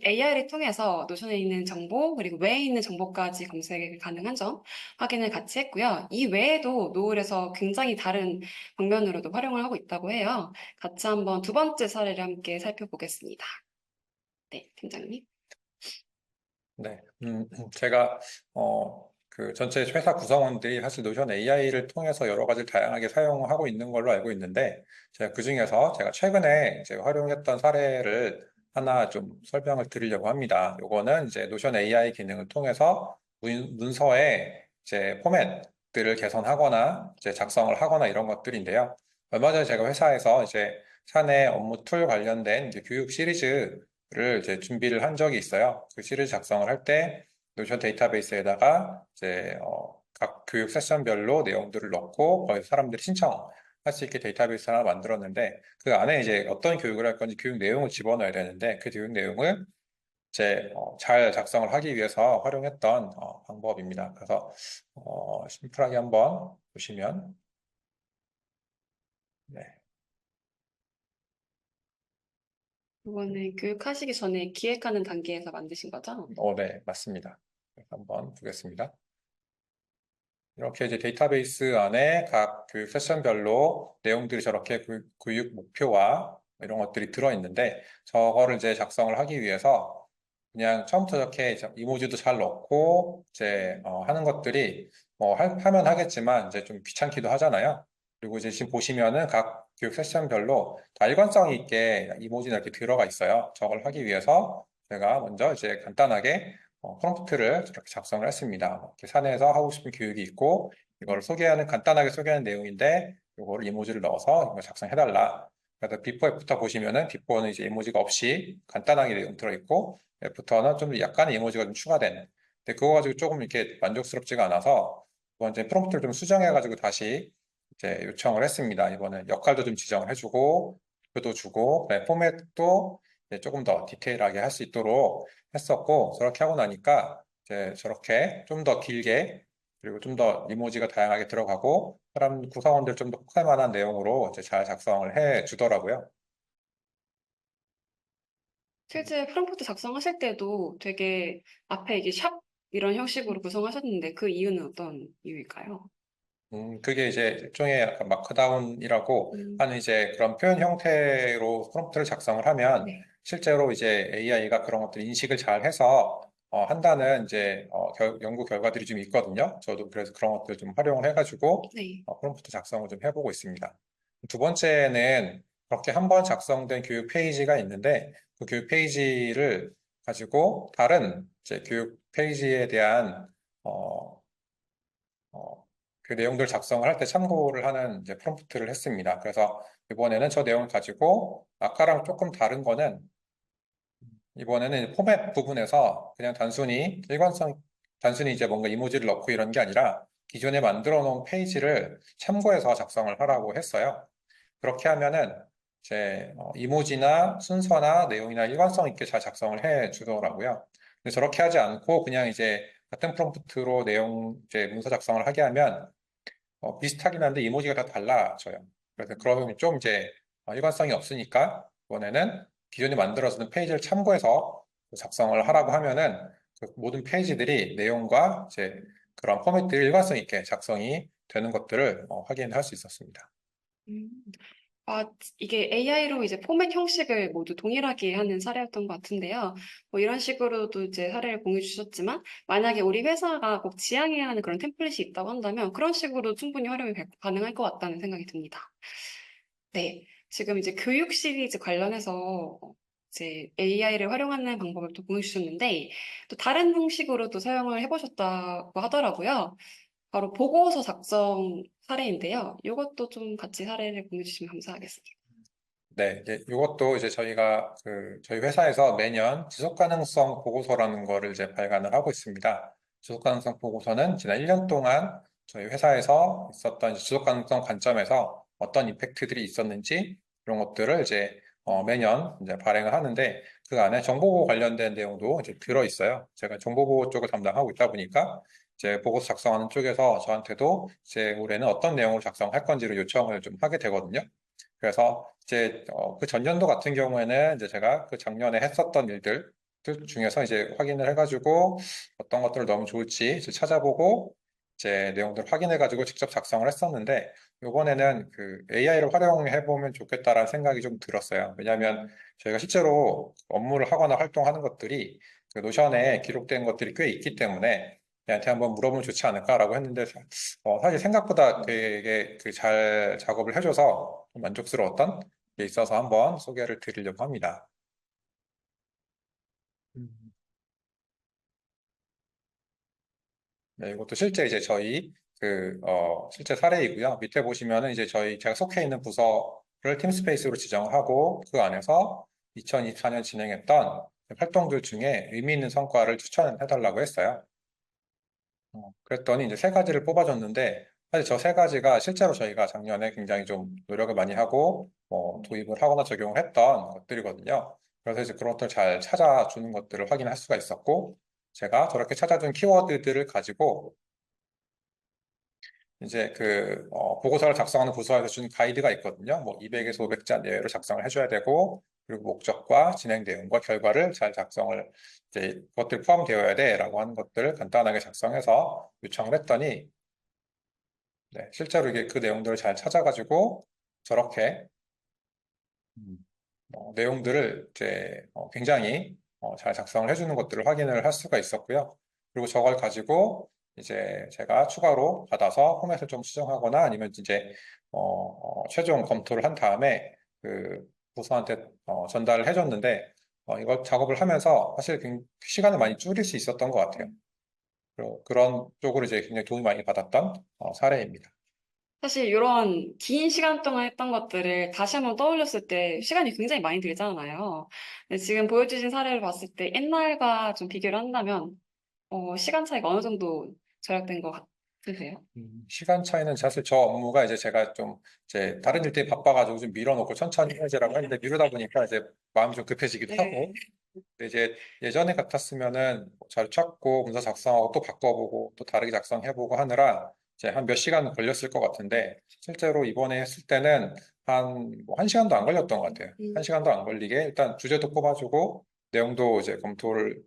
A: AI를 통해서 노션에 있는 정보 그리고 외에 있는 정보까지 검색이 가능한 점 확인을 같이 했고요. 이 외에도 노을에서 굉장히 다른 방면으로도 활용을 하고 있다고 해요. 같이 한번 두 번째 사례를 함께 살펴보겠습니다. 네, 팀장님.
C: 네, 제가 그 전체 회사 구성원들이 사실 노션 AI를 통해서 여러 가지 다양하게 사용하고 있는 걸로 알고 있는데, 제가 그 중에서 제가 최근에 이제 활용했던 사례를 하나 좀 설명을 드리려고 합니다. 요거는 이제 노션 AI 기능을 통해서 문서에 이제 포맷들을 개선하거나 이제 작성을 하거나 이런 것들인데요. 얼마 전에 제가 회사에서 이제 사내 업무 툴 관련된 이제 교육 시리즈 를 이제 준비를 한 적이 있어요. 그 시를 작성을 할 때 노션 데이터베이스에다가 이제 각 교육 세션별로 내용들을 넣고 거기서 사람들이 신청할 수 있게 데이터베이스 하나 만들었는데 그 안에 이제 어떤 교육을 할 건지 교육 내용을 집어넣어야 되는데 그 교육 내용을 이제 잘 작성을 하기 위해서 활용했던 방법입니다. 그래서 심플하게 한번 보시면 네,
A: 이거는 교육하시기 전에 기획하는 단계에서 만드신 거죠?
C: 네, 맞습니다. 그래서 한번 보겠습니다. 이렇게 이제 데이터베이스 안에 각 교육 세션별로 내용들이 저렇게 교육 목표와 이런 것들이 들어있는데 저거를 이제 작성을 하기 위해서 그냥 처음부터 저렇게 이모지도 잘 넣고 이제 하는 것들이 뭐 하면 하겠지만 이제 좀 귀찮기도 하잖아요. 그리고 이제 지금 보시면은 각 교육 세션별로 다 일관성 있게 이모지가 이렇게 들어가 있어요. 저걸 하기 위해서 제가 먼저 이제 간단하게 프롬프트를 저렇게 작성을 했습니다. 이렇게 사내에서 하고 싶은 교육이 있고 이거를 간단하게 소개하는 내용인데 이거를 이모지를 넣어서 이거 작성해달라. 그래서 비포 애프터 보시면은 비포는 이제 이모지가 없이 간단하게 내용 들어있고 애프터는 좀 약간의 이모지가 좀 추가된. 근데 그거 가지고 조금 이렇게 만족스럽지가 않아서 이번 이제 프롬프트를 좀 수정해가지고 다시 이제 요청을 했습니다. 이번엔 역할도 좀 지정을 해주고 표도 주고 포맷도 이제 조금 더 디테일하게 할 수 있도록 했었고 저렇게 하고 나니까 이제 저렇게 좀 더 길게 그리고 좀 더 이모지가 다양하게 들어가고 사람 구성원들 좀 더 혹할 만한 내용으로 이제 잘 작성을 해 주더라고요.
A: 실제 프롬프트 작성하실 때도 되게 앞에 이게 샵 이런 형식으로 구성하셨는데 그 이유는 어떤 이유일까요?
C: 그게 이제 일종의 약간 마크다운이라고
A: 음,
C: 하는 이제 그런 표현 형태로 프롬프트를 작성을 하면
A: 네.
C: 실제로 이제 AI가 그런 것들 인식을 잘 해서 한다는 이제 연구 결과들이 좀 있거든요. 저도 그래서 그런 것들 좀 활용을 해가지고
A: 네.
C: 프롬프트 작성을 좀 해보고 있습니다. 두 번째는 그렇게 한 번 작성된 교육 페이지가 있는데 그 교육 페이지를 가지고 다른 이제 교육 페이지에 대한 어, 어, 그 내용들 작성을 할 때 참고를 하는 이제 프롬프트를 했습니다. 그래서 이번에는 저 내용을 가지고 아까랑 조금 다른 거는 이번에는 포맷 부분에서 그냥 단순히 이제 뭔가 이모지를 넣고 이런 게 아니라 기존에 만들어 놓은 페이지를 참고해서 작성을 하라고 했어요. 그렇게 하면은 이제 이모지나 순서나 내용이나 일관성 있게 잘 작성을 해 주더라고요. 근데 저렇게 하지 않고 그냥 이제 같은 프롬프트로 내용 이제 문서 작성을 하게 하면 비슷하긴 한데 이모지가 다 달라져요. 그래서 그러면 좀 이제 일관성이 없으니까 이번에는 기존에 만들어지는 페이지를 참고해서 작성을 하라고 하면은 그 모든 페이지들이 내용과 이제 그런 포맷들이 일관성 있게 작성이 되는 것들을 확인할 수 있었습니다.
A: 음. 아, 이게 AI로 이제 포맷 형식을 모두 동일하게 하는 사례였던 것 같은데요. 뭐 이런 식으로도 이제 사례를 공유 주셨지만, 만약에 우리 회사가 꼭 지향해야 하는 그런 템플릿이 있다고 한다면, 그런 식으로 충분히 활용이 가능할 것 같다는 생각이 듭니다. 네. 지금 이제 교육 시리즈 관련해서 이제 AI를 활용하는 방법을 또 공유 주셨는데, 또 다른 형식으로도 사용을 해보셨다고 하더라고요. 바로 보고서 작성 사례인데요. 이것도 좀 같이 사례를 공유 주시면 감사하겠습니다.
C: 네, 이것도 이제 저희가 저희 회사에서 매년 지속 가능성 보고서라는 거를 이제 발간을 하고 있습니다. 지속 가능성 보고서는 지난 1년 동안 저희 회사에서 있었던 이제 지속 가능성 관점에서 어떤 이펙트들이 있었는지 이런 것들을 이제 매년 이제 발행을 하는데 그 안에 정보보호 관련된 내용도 이제 들어 있어요. 제가 정보보호 쪽을 담당하고 있다 보니까 이제 보고서 작성하는 쪽에서 저한테도 이제 올해는 어떤 내용을 작성할 건지를 요청을 좀 하게 되거든요. 그래서 이제 그 전년도 같은 경우에는 이제 제가 그 작년에 했었던 일들 중에서 이제 확인을 해가지고 어떤 것들을 너무 좋을지 이제 찾아보고 이제 내용들을 확인해가지고 직접 작성을 했었는데 이번에는 그 AI를 활용해 보면 좋겠다라는 생각이 좀 들었어요. 왜냐하면 저희가 실제로 업무를 하거나 활동하는 것들이 그 노션에 기록된 것들이 꽤 있기 때문에 얘한테 한번 물어보면 좋지 않을까라고 했는데 사실 생각보다 되게 그 잘 작업을 해줘서 좀 만족스러웠던 게 있어서 한번 소개를 드리려고 합니다. 음. 네, 이것도 실제 이제 저희 실제 사례이고요. 밑에 보시면은 이제 제가 속해 있는 부서를 팀스페이스로 지정하고 그 안에서 2024년 진행했던 활동들 중에 의미 있는 성과를 추천해달라고 했어요. 그랬더니 이제 세 가지를 뽑아줬는데 사실 저 세 가지가 실제로 저희가 작년에 굉장히 좀 노력을 많이 하고 도입을 하거나 적용을 했던 것들이거든요. 그래서 이제 그런 것들 잘 찾아주는 것들을 확인할 수가 있었고 제가 저렇게 찾아준 키워드들을 가지고 이제 보고서를 작성하는 부서에서 준 가이드가 있거든요. 뭐 200에서 500자 내외로 작성을 해줘야 되고 그리고 목적과 진행 내용과 결과를 잘 작성을 이제 그것들 포함되어야 돼라고 하는 것들을 간단하게 작성해서 요청을 했더니 네, 실제로 이게 그 내용들을 잘 찾아가지고 저렇게 음, 내용들을 이제 굉장히 잘 작성을 해주는 것들을 확인을 할 수가 있었고요. 그리고 저걸 가지고 이제 제가 추가로 받아서 포맷을 좀 수정하거나 아니면 이제 최종 검토를 한 다음에 그 부서한테 전달을 해줬는데 이걸 작업을 하면서 사실 시간을 많이 줄일 수 있었던 것 같아요. 그리고 그런 쪽으로 이제 굉장히 도움이 많이 받았던 사례입니다.
A: 사실 이런 긴 시간 동안 했던 것들을 다시 한번 떠올렸을 때 시간이 굉장히 많이 들잖아요. 근데 지금 보여주신 사례를 봤을 때 옛날과 좀 비교를 한다면 시간 차이가 어느 정도 절약된 것 같으세요?
C: 시간 차이는 사실 저 업무가 이제 제가 좀 이제 다른 일 때문에 바빠가지고 좀 밀어놓고 천천히 해야지라고 했는데 미루다 보니까 이제 마음이 좀 급해지기도
A: 네.
C: 하고 근데 이제 예전에 같았으면은 잘 찾고 문서 작성하고 또 바꿔보고 또 다르게 작성해보고 하느라 이제 한 몇 시간 걸렸을 것 같은데 실제로 이번에 했을 때는 한 시간도 안 걸렸던 것 같아요. 한
A: 음,
C: 시간도 안 걸리게 일단 주제도 뽑아주고 내용도 이제 검토를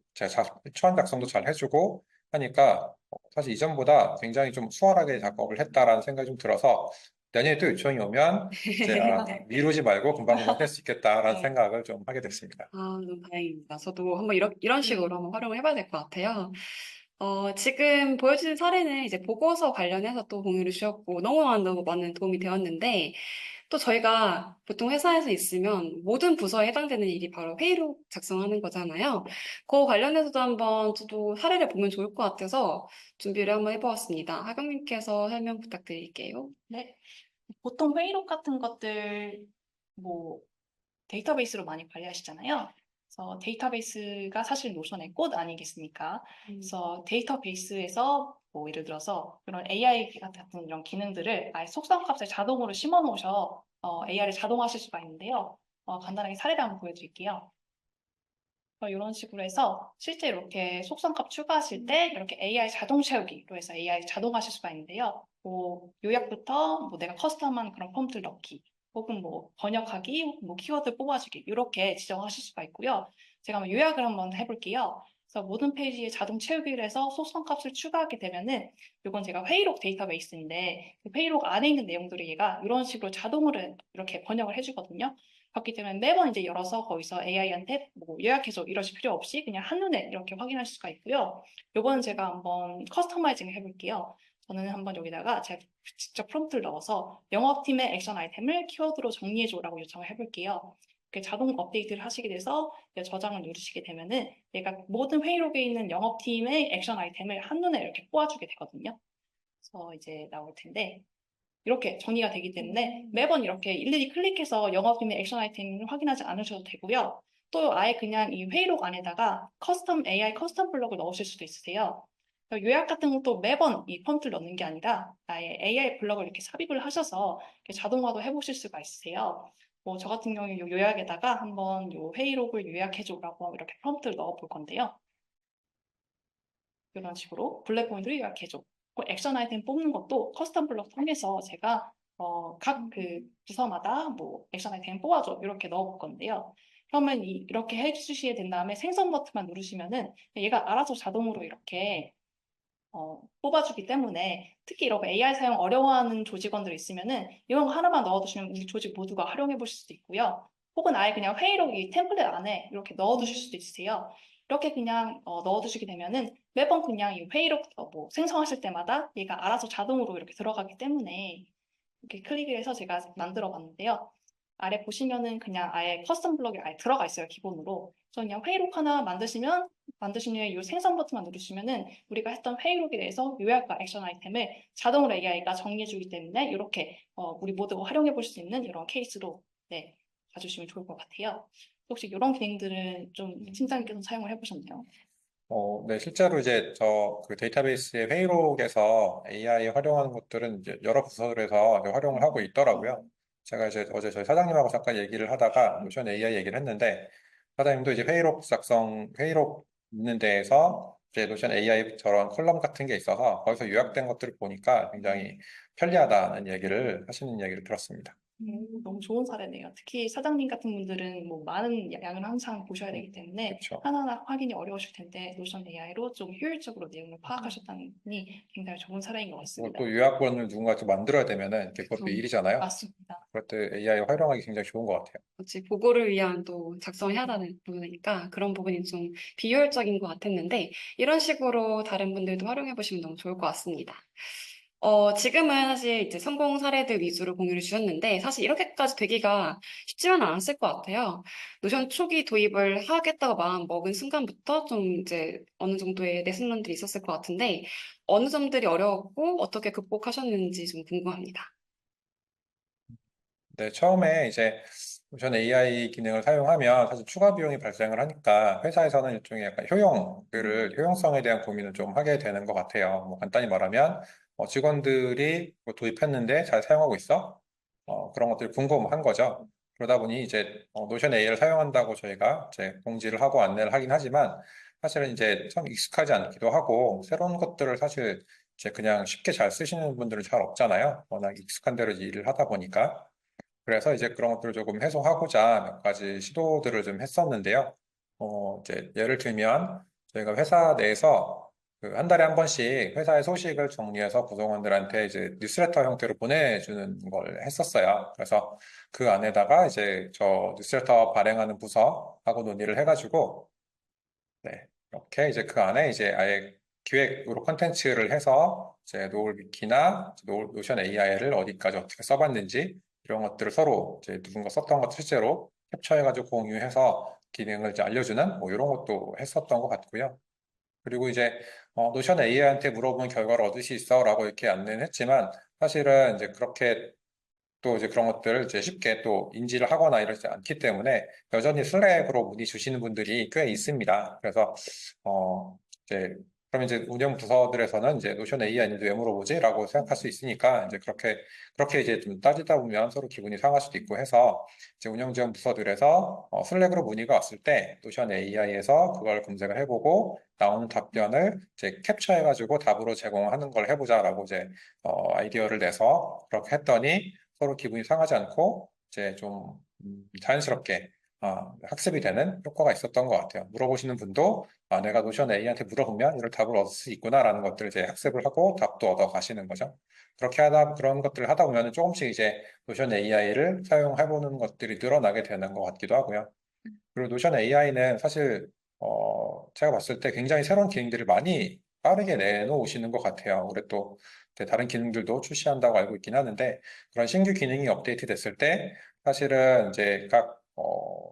C: 초안 작성도 잘 해주고 하니까 사실 이전보다 굉장히 좀 수월하게 작업을 했다라는 생각이 좀 들어서 내년에 또 요청이 오면 이제 미루지 말고 금방금방 할 수 있겠다라는
B: 네.
C: 생각을 좀 하게 됐습니다.
A: 아, 너무 다행입니다. 저도 한번 이런 식으로 한번 활용을 해봐야 될 것 같아요. 지금 보여주신 사례는 이제 보고서 관련해서 또 공유를 주셨고, 너무 많은 도움이 되었는데, 또 저희가 보통 회사에서 있으면 모든 부서에 해당되는 일이 바로 회의록 작성하는 거잖아요. 그거 관련해서도 한번 저도 사례를 보면 좋을 것 같아서 준비를 한번 해보았습니다. 하경님께서 설명 부탁드릴게요.
B: 네. 보통 회의록 같은 것들, 뭐, 데이터베이스로 많이 관리하시잖아요. 그래서 데이터베이스가 사실 노션의 꽃 아니겠습니까? 그래서 데이터베이스에서 뭐 예를 들어서 그런 AI 같은 이런 기능들을 아예 속성 값을 자동으로 심어 놓으셔 AI를 자동화하실 수가 있는데요. 간단하게 사례를 한번 보여드릴게요. 이런 식으로 해서 실제 이렇게 속성값 추가하실 때 이렇게 AI 자동 채우기로 해서 AI 자동하실 수가 있는데요. 뭐 요약부터 뭐 내가 커스텀한 그런 펌프를 넣기 혹은 뭐 번역하기 혹은 뭐 키워드 뽑아주기 이렇게 지정하실 수가 있고요. 제가 한번 요약을 한번 해볼게요. 그래서 모든 페이지에 자동 채우기를 해서 속성값을 추가하게 되면은 이건 제가 회의록 데이터베이스인데 그 회의록 안에 있는 내용들을 얘가 이런 식으로 자동으로 이렇게 번역을 해주거든요. 그렇기 때문에 매번 이제 열어서 거기서 AI한테 뭐 요약해줘 이러실 필요 없이 그냥 한눈에 이렇게 확인할 수가 있고요. 요거는 제가 한번 커스터마이징 해볼게요. 저는 한번 여기다가 제가 직접 프롬프트를 넣어서 영업팀의 액션 아이템을 키워드로 정리해줘라고 요청을 해볼게요. 이렇게 자동 업데이트를 하시게 돼서 저장을 누르시게 되면은 얘가 모든 회의록에 있는 영업팀의 액션 아이템을 한눈에 이렇게 뽑아주게 되거든요. 그래서 이제 나올 텐데 이렇게 정리가 되기 때문에 매번 이렇게 일일이 클릭해서 영업팀의 액션 아이템을 확인하지 않으셔도 되고요. 또 아예 그냥 이 회의록 안에다가 커스텀 AI 커스텀 블럭을 넣으실 수도 있으세요. 요약 같은 것도 매번 이 펌프를 넣는 게 아니라 아예 AI 블럭을 이렇게 삽입을 하셔서 이렇게 자동화도 해보실 수가 있으세요. 뭐 저 같은 경우에 요 요약에다가 한번 요 회의록을 요약해줘라고 이렇게 펌프를 넣어볼 건데요. 이런 식으로 블랙 포인트를 요약해줘. 그 액션 아이템 뽑는 것도 커스텀 블럭 통해서 제가 각 그 부서마다 뭐 액션 아이템 뽑아줘 이렇게 넣어볼 건데요. 그러면 이렇게 해주시게 된 다음에 생성 버튼만 누르시면은 얘가 알아서 자동으로 이렇게 뽑아주기 때문에 특히 이렇게 AI 사용 어려워하는 조직원들 있으면은 이런 거 하나만 넣어두시면 우리 조직 모두가 활용해 보실 수도 있고요. 혹은 아예 그냥 회의록 이 템플릿 안에 이렇게 넣어두실 수도 있으세요. 이렇게 그냥 넣어두시게 되면은 매번 그냥 이 회의록 뭐 생성하실 때마다 얘가 알아서 자동으로 이렇게 들어가기 때문에 이렇게 클릭을 해서 제가 만들어 봤는데요. 아래 보시면은 그냥 아예 커스텀 블럭이 아예 들어가 있어요, 기본으로. 그래서 그냥 회의록 하나 만드신 후에 이 생성 버튼만 누르시면은 우리가 했던 회의록에 대해서 요약과 액션 아이템을 자동으로 AI가 정리해주기 때문에 이렇게 우리 모두가 활용해 볼 수 있는 이런 케이스로 네, 봐주시면 좋을 것 같아요. 혹시 이런 기능들은 좀 팀장님께서 사용을 해보셨나요?
C: 네, 실제로 이제 저 그 데이터베이스의 회의록에서 AI 활용하는 것들은 이제 여러 부서들에서 이제 활용을 하고 있더라고요. 제가 이제 어제 저희 사장님하고 잠깐 얘기를 하다가 노션 AI 얘기를 했는데 사장님도 이제 회의록 있는 데에서 이제 노션 AI 저런 컬럼 같은 게 있어서 거기서 요약된 것들을 보니까 굉장히 편리하다는 얘기를 하시는 얘기를 들었습니다.
B: 너무 좋은 사례네요. 특히 사장님 같은 분들은 뭐 많은 양을 항상 보셔야 되기 때문에
C: 그렇죠.
B: 하나하나 확인이 어려우실 텐데 노션 AI로 좀 효율적으로 내용을 파악하셨다니 굉장히 좋은 사례인 것
C: 그리고
B: 같습니다.
C: 또 요약본을 누군가 또 만들어야 되면은 이게 그것도 일이잖아요.
B: 맞습니다.
C: 그럴 때 AI 활용하기 굉장히 좋은 것 같아요.
A: 그렇지, 보고를 위한 또 작성을 해야 하는 부분이니까 그런 부분이 좀 비효율적인 것 같았는데 이런 식으로 다른 분들도 활용해 보시면 너무 좋을 것 같습니다. 지금은 사실 이제 성공 사례들 위주로 공유를 주셨는데 사실 이렇게까지 되기가 쉽지만은 않았을 것 같아요. 노션 초기 도입을 하겠다고 마음 먹은 순간부터 좀 이제 어느 정도의 레슨런들이 있었을 것 같은데 어느 점들이 어려웠고 어떻게 극복하셨는지 좀 궁금합니다.
C: 네, 처음에 이제 오션 AI 기능을 사용하면 사실 추가 비용이 발생을 하니까 회사에서는 일종의 약간 효용성에 대한 고민을 좀 하게 되는 것 같아요. 뭐 간단히 말하면 직원들이 뭐 도입했는데 잘 사용하고 있어? 그런 것들이 궁금한 거죠. 그러다 보니 이제 노션 AI를 사용한다고 저희가 이제 공지를 하고 안내를 하긴 하지만 사실은 이제 참 익숙하지 않기도 하고 새로운 것들을 사실 이제 그냥 쉽게 잘 쓰시는 분들은 잘 없잖아요. 워낙 익숙한 대로 이제 일을 하다 보니까. 그래서 이제 그런 것들을 조금 해소하고자 몇 가지 시도들을 좀 했었는데요. 이제 예를 들면 저희가 회사 내에서 그 한 달에 한 번씩 회사의 소식을 정리해서 구성원들한테 이제 뉴스레터 형태로 보내주는 걸 했었어요. 그래서 그 안에다가 이제 저 뉴스레터 발행하는 부서하고 논의를 해가지고 네. 이렇게 이제 그 안에 이제 아예 기획으로 컨텐츠를 해서 이제 노을 위키나 노션 AI를 어디까지 어떻게 써봤는지 이런 것들을 서로 이제 누군가 썼던 것을 실제로 캡처해가지고 공유해서 기능을 이제 알려주는 뭐 이런 것도 했었던 것 같고요. 그리고 이제 노션 AI한테 물어보면 결과를 얻을 수 있어라고 이렇게 안내는 했지만 사실은 이제 그렇게 또 이제 그런 것들을 이제 쉽게 또 인지를 하거나 이러지 않기 때문에 여전히 슬랙으로 문의 주시는 분들이 꽤 있습니다. 그래서 이제 그럼 이제 운영 부서들에서는 이제 노션 AI 아닌데 왜 물어보지?라고 생각할 수 있으니까 이제 그렇게 이제 좀 따지다 보면 서로 기분이 상할 수도 있고 해서 이제 운영 지원 부서들에서 슬랙으로 문의가 왔을 때 노션 AI에서 그걸 검색을 해보고 나오는 답변을 이제 캡처해가지고 답으로 제공하는 걸 해보자라고 이제 아이디어를 내서 그렇게 했더니 서로 기분이 상하지 않고 이제 좀 자연스럽게 학습이 되는 효과가 있었던 것 같아요. 물어보시는 분도 내가 노션 A한테 물어보면 이런 답을 얻을 수 있구나라는 것들을 이제 학습을 하고 답도 얻어 가시는 거죠. 그렇게 하다 그런 것들을 하다 보면 조금씩 이제 노션 AI를 사용해보는 것들이 늘어나게 되는 것 같기도 하고요. 그리고 노션 AI는 사실 제가 봤을 때 굉장히 새로운 기능들을 많이 빠르게 내놓으시는 것 같아요. 올해 또 이제 다른 기능들도 출시한다고 알고 있긴 하는데 그런 신규 기능이 업데이트 됐을 때 사실은 이제 각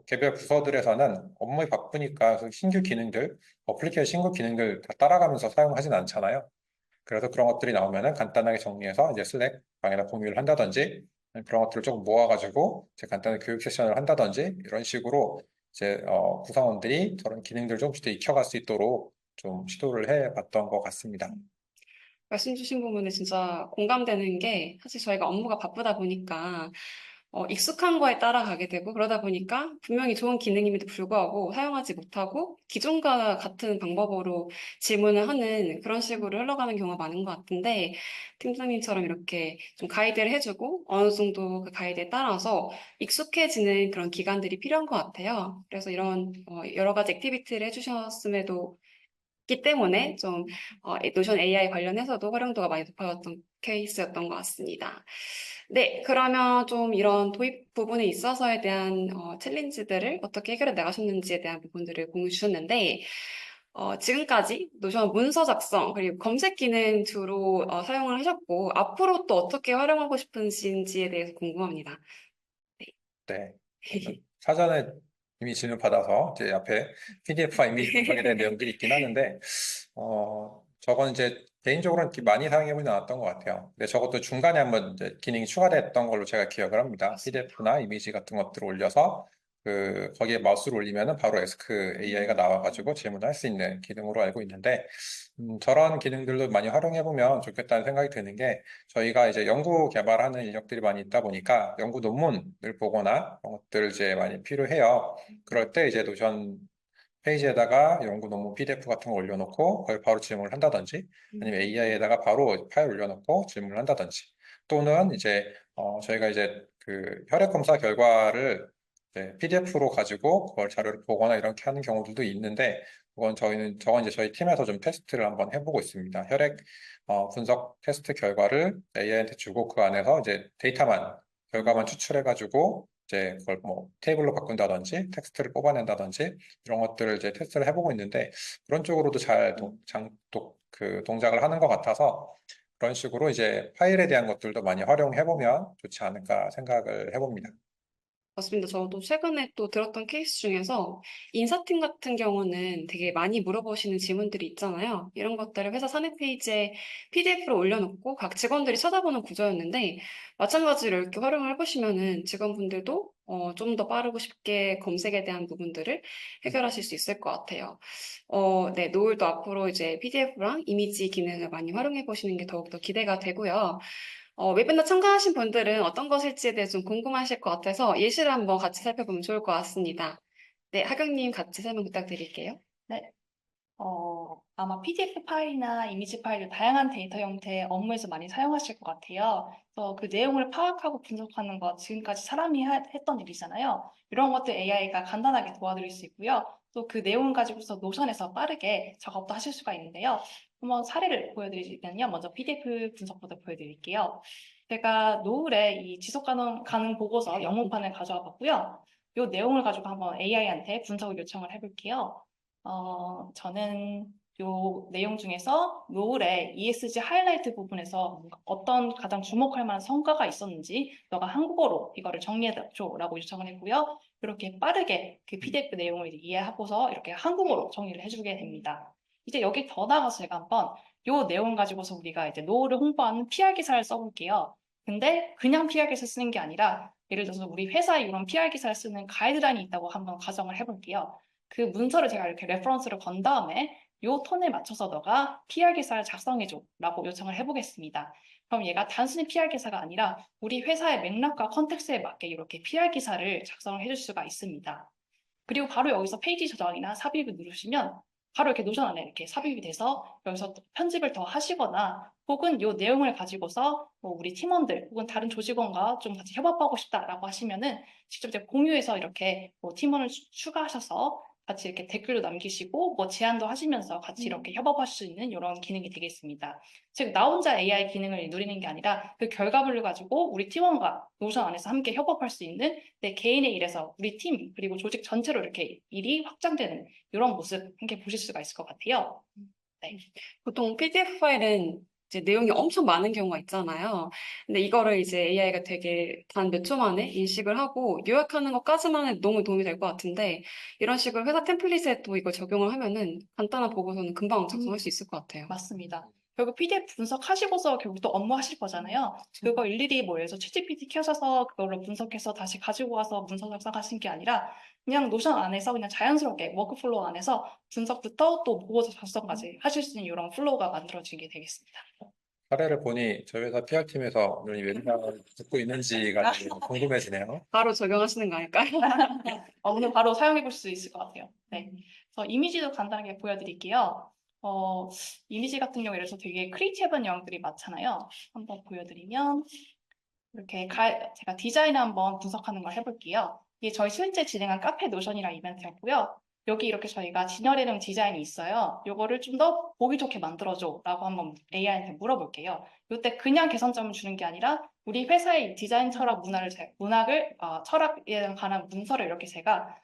C: 개별 부서들에서는 업무에 바쁘니까 그 신규 기능들, 어플리케이션 신규 기능들 다 따라가면서 사용하진 않잖아요. 그래서 그런 것들이 나오면은 간단하게 정리해서 이제 슬랙 방에다 공유를 한다든지 그런 것들을 조금 모아가지고 이제 간단한 교육 세션을 한다든지 이런 식으로 이제 구성원들이 저런 기능들 조금씩 더 익혀갈 수 있도록 좀 시도를 해봤던 것 같습니다.
A: 말씀 주신 부분에 진짜 공감되는 게 사실 저희가 업무가 바쁘다 보니까 익숙한 거에 따라가게 되고 그러다 보니까 분명히 좋은 기능임에도 불구하고 사용하지 못하고 기존과 같은 방법으로 질문을 하는 그런 식으로 흘러가는 경우가 많은 것 같은데 팀장님처럼 이렇게 좀 가이드를 해주고 어느 정도 그 가이드에 따라서 익숙해지는 그런 기간들이 필요한 것 같아요. 그래서 이런 여러 가지 액티비티를 해주셨음에도 기 때문에 좀 노션 AI 관련해서도 활용도가 많이 높아졌던 케이스였던 것 같습니다. 네, 그러면 좀 이런 도입 부분에 있어서에 대한 챌린지들을 어떻게 해결해 나가셨는지에 대한 부분들을 공유 주셨는데 지금까지 노션 문서 작성 그리고 검색 기능 주로 사용을 하셨고 앞으로 또 어떻게 활용하고 싶으신지에 대해서 궁금합니다.
C: 네. 사전에 이미 질문 받아서 제 앞에 PDF와 이미지 분석에 대한 내용들이 있긴 하는데, 저건 이제 개인적으로는 이렇게 많이 사용해보진 않았던 것 같아요. 근데 저것도 중간에 한번 이제 기능이 추가됐던 걸로 제가 기억을 합니다. PDF나 이미지 같은 것들을 올려서 거기에 마우스를 올리면은 바로 에스크 AI가 나와가지고 질문을 할 수 있는 기능으로 알고 있는데, 저런 기능들도 많이 활용해보면 좋겠다는 생각이 드는 게 저희가 이제 연구 개발하는 인력들이 많이 있다 보니까 연구 논문을 보거나 그런 것들 이제 많이 필요해요. 그럴 때 이제 노션 페이지에다가 연구 논문 PDF 같은 거 올려놓고 그걸 바로 질문을 한다든지 아니면 AI에다가 바로 파일 올려놓고 질문을 한다든지 또는 이제 저희가 이제 그 혈액 검사 결과를 PDF로 가지고 그걸 자료를 보거나 이렇게 하는 경우들도 있는데 저건 이제 저희 팀에서 좀 테스트를 한번 해보고 있습니다. 혈액 분석 테스트 결과를 AI한테 주고 그 안에서 이제 결과만 추출해가지고 이제 그걸 뭐 테이블로 바꾼다든지 텍스트를 뽑아낸다든지 이런 것들을 이제 테스트를 해보고 있는데 그런 쪽으로도 잘 그 동작을 하는 것 같아서 그런 식으로 이제 파일에 대한 것들도 많이 활용해보면 좋지 않을까 생각을 해봅니다.
A: 맞습니다. 저도 최근에 또 들었던 케이스 중에서 인사팀 같은 경우는 되게 많이 물어보시는 질문들이 있잖아요. 이런 것들을 회사 사내 페이지에 PDF로 올려놓고 각 직원들이 찾아보는 구조였는데 마찬가지로 이렇게 활용을 해보시면은 직원분들도 좀 더 빠르고 쉽게 검색에 대한 부분들을 해결하실 수 있을 것 같아요. 네, 노을도 앞으로 이제 PDF랑 이미지 기능을 많이 활용해 보시는 게 더욱더 기대가 되고요. 웨비나 참가하신 분들은 어떤 것일지에 대해 좀 궁금하실 것 같아서 예시를 한번 같이 살펴보면 좋을 것 같습니다. 네, 하경님 같이 설명 부탁드릴게요.
B: 네. 아마 PDF 파일이나 이미지 파일을 다양한 데이터 형태의 업무에서 많이 사용하실 것 같아요. 그래서 그 내용을 파악하고 분석하는 것, 지금까지 사람이 했던 일이잖아요. 이런 것들 AI가 간단하게 도와드릴 수 있고요. 또 그 내용을 가지고서 노션에서 빠르게 작업도 하실 수가 있는데요. 한번 사례를 보여드리면요. 먼저 PDF 분석부터 보여드릴게요. 제가 노을에 이 가능 보고서 영문판을 가져와 봤고요. 이 내용을 가지고 한번 AI한테 분석을 요청을 해볼게요. 저는 요 내용 중에서 노을의 ESG 하이라이트 부분에서 어떤 가장 주목할 만한 성과가 있었는지 너가 한국어로 이거를 정리해줘라고 요청을 했고요. 이렇게 빠르게 그 PDF 내용을 이제 이해하고서 이렇게 한국어로 정리를 해주게 됩니다. 이제 여기 더 나가서 제가 한번 요 내용 가지고서 우리가 이제 노을을 홍보하는 PR 기사를 써볼게요. 근데 그냥 PR 기사 쓰는 게 아니라 예를 들어서 우리 회사에 이런 PR 기사를 쓰는 가이드라인이 있다고 한번 가정을 해볼게요. 그 문서를 제가 이렇게 레퍼런스를 건 다음에 요 톤에 맞춰서 너가 PR 기사를 작성해줘 라고 요청을 해보겠습니다. 그럼 얘가 단순히 PR 기사가 아니라 우리 회사의 맥락과 컨텍스트에 맞게 이렇게 PR 기사를 작성을 해줄 수가 있습니다. 그리고 바로 여기서 페이지 저장이나 삽입을 누르시면 바로 이렇게 노션 안에 이렇게 삽입이 돼서 여기서 편집을 더 하시거나 혹은 이 내용을 가지고서 뭐 우리 팀원들 혹은 다른 조직원과 좀 같이 협업하고 싶다라고 하시면은 직접 이제 공유해서 이렇게 뭐 팀원을 추가하셔서 같이 이렇게 댓글도 남기시고 뭐 제안도 하시면서 같이 이렇게 협업하실 수 있는 이런 기능이 되겠습니다. 즉 나 혼자 AI 기능을 누리는 게 아니라 그 결과물을 가지고 우리 팀원과 노션 안에서 함께 협업할 수 있는 내 개인의 일에서 우리 팀 그리고 조직 전체로 이렇게 일이 확장되는 이런 모습 함께 보실 수가 있을 것 같아요. 네.
A: 보통 PDF 파일은 이제 내용이 엄청 많은 경우가 있잖아요. 근데 이거를 이제 AI가 되게 단 몇 초 만에 인식을 하고 요약하는 것까지만 해도 너무 도움이 될 것 같은데 이런 식으로 회사 템플릿에 또 이걸 적용을 하면은 간단한 보고서는 금방 작성할 수 있을 것 같아요.
B: 맞습니다. 결국 PDF 분석하시고서 결국 또 업무 하실 거잖아요. 그거 일일이 뭐 예를 들어서 챗GPT 켜셔서 그걸로 분석해서 다시 가지고 와서 문서 작성하신 게 아니라 그냥 노션 안에서 그냥 자연스럽게 워크플로우 안에서 분석부터 또 보고서 작성까지 하실 수 있는 이런 플로우가 만들어지게 되겠습니다.
C: 사례를 보니 저희 회사 PR팀에서 이 웨비나를 듣고 있는지가 되게 궁금해지네요.
A: 바로 적용하시는 거 아닐까요?
B: 오늘 바로 사용해 볼 수 있을 것 같아요. 네. 그래서 이미지도 간단하게 보여드릴게요. 이미지 같은 경우에 예를 들어서 되게 크리에이티브한 영역들이 많잖아요. 한번 보여드리면 이렇게 제가 디자인 한번 분석하는 걸 해볼게요. 이게 저희 실제 진행한 카페 노션이랑 이벤트였고요. 여기 이렇게 저희가 진열해놓은 디자인이 있어요. 요거를 좀 더 보기 좋게 만들어줘 라고 한번 AI한테 물어볼게요. 이때 그냥 개선점을 주는 게 아니라 우리 회사의 디자인 철학 철학에 관한 문서를 이렇게 제가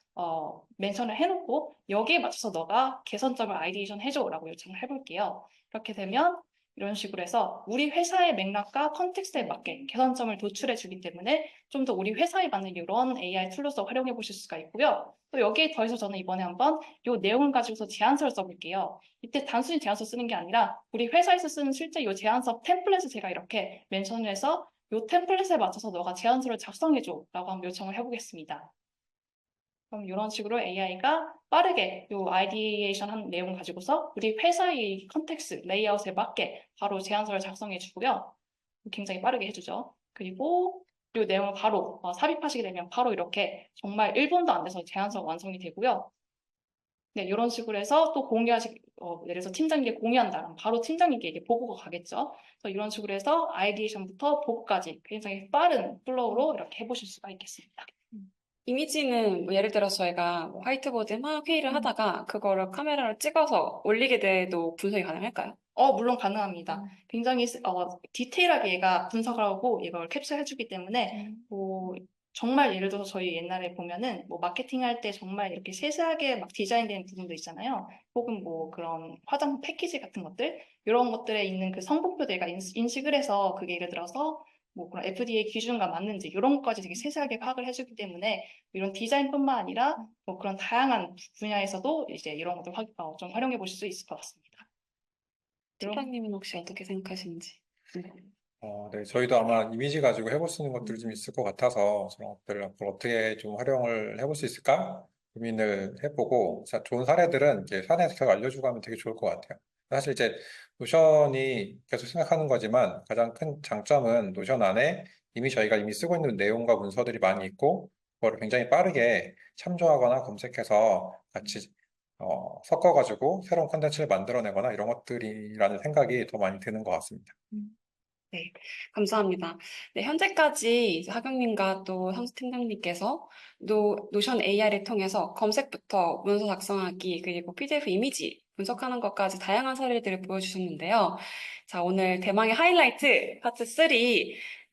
B: 멘션을 해놓고 여기에 맞춰서 너가 개선점을 아이디에이션 해줘 라고 요청을 해볼게요. 이렇게 되면 이런 식으로 해서 우리 회사의 맥락과 컨텍스트에 맞게 개선점을 도출해 주기 때문에 좀 더 우리 회사에 맞는 이런 AI 툴로서 활용해 보실 수가 있고요. 또 여기에 더해서 저는 이번에 한번 이 내용을 가지고서 제안서를 써볼게요. 이때 단순히 제안서 쓰는 게 아니라 우리 회사에서 쓰는 실제 이 제안서 템플릿을 제가 이렇게 멘션을 해서 이 템플릿에 맞춰서 너가 제안서를 작성해줘 라고 한번 요청을 해보겠습니다. 그럼 이런 식으로 AI가 빠르게 이 아이디에이션 한 내용 가지고서 우리 회사의 컨텍스트, 레이아웃에 맞게 바로 제안서를 작성해 주고요. 굉장히 빠르게 해주죠. 그리고 이 내용을 바로 삽입하시게 되면 바로 이렇게 정말 1분도 안 돼서 제안서가 완성이 되고요. 네, 이런 식으로 해서 또 예를 들어서 팀장님께 공유한다. 그럼 바로 팀장님께 이게 보고가 가겠죠. 그래서 이런 식으로 해서 아이디에이션부터 보고까지 굉장히 빠른 플로우로 이렇게 해보실 수가 있겠습니다.
A: 이미지는 뭐 예를 들어서 저희가 뭐 화이트보드에 막 회의를 하다가 그거를 카메라로 찍어서 올리게 돼도 분석이 가능할까요?
B: 물론 가능합니다. 굉장히 디테일하게 얘가 분석을 하고 이걸 캡처해주기 때문에 뭐 정말 예를 들어서 저희 옛날에 보면은 뭐 마케팅할 때 정말 이렇게 세세하게 막 디자인된 부분도 있잖아요. 혹은 뭐 그런 화장품 패키지 같은 것들 이런 것들에 있는 그 성분표 내가 인식을 해서 그게 예를 들어서 뭐 그런 FDA 기준과 맞는지 이런 것까지 되게 세세하게 파악을 해주기 때문에 이런 디자인뿐만 아니라 뭐 그런 다양한 분야에서도 이제 이런 것들 좀 활용해 보실 수 있을 것 같습니다.
A: 팀장님은 혹시 어떻게 생각하시는지?
C: 네, 저희도 아마 이미지 가지고 해볼 수 있는 것들이 좀 있을 것 같아서 저런 것들을 앞으로 어떻게 좀 활용을 해볼 수 있을까 고민을 해보고 좋은 사례들은 이제 사내에서 계속 알려주고 하면 되게 좋을 것 같아요. 사실 이제 노션이 계속 생각하는 거지만 가장 큰 장점은 노션 안에 저희가 이미 쓰고 있는 내용과 문서들이 많이 있고 그거를 굉장히 빠르게 참조하거나 검색해서 같이 섞어가지고 새로운 컨텐츠를 만들어내거나 이런 것들이라는 생각이 더 많이 드는 것 같습니다.
A: 네, 감사합니다. 네, 현재까지 이제 하경님과 또 상수 팀장님께서 노션 AI를 통해서 검색부터 문서 작성하기, 그리고 PDF 이미지 분석하는 것까지 다양한 사례들을 보여주셨는데요. 자, 오늘 대망의 하이라이트 파트 3,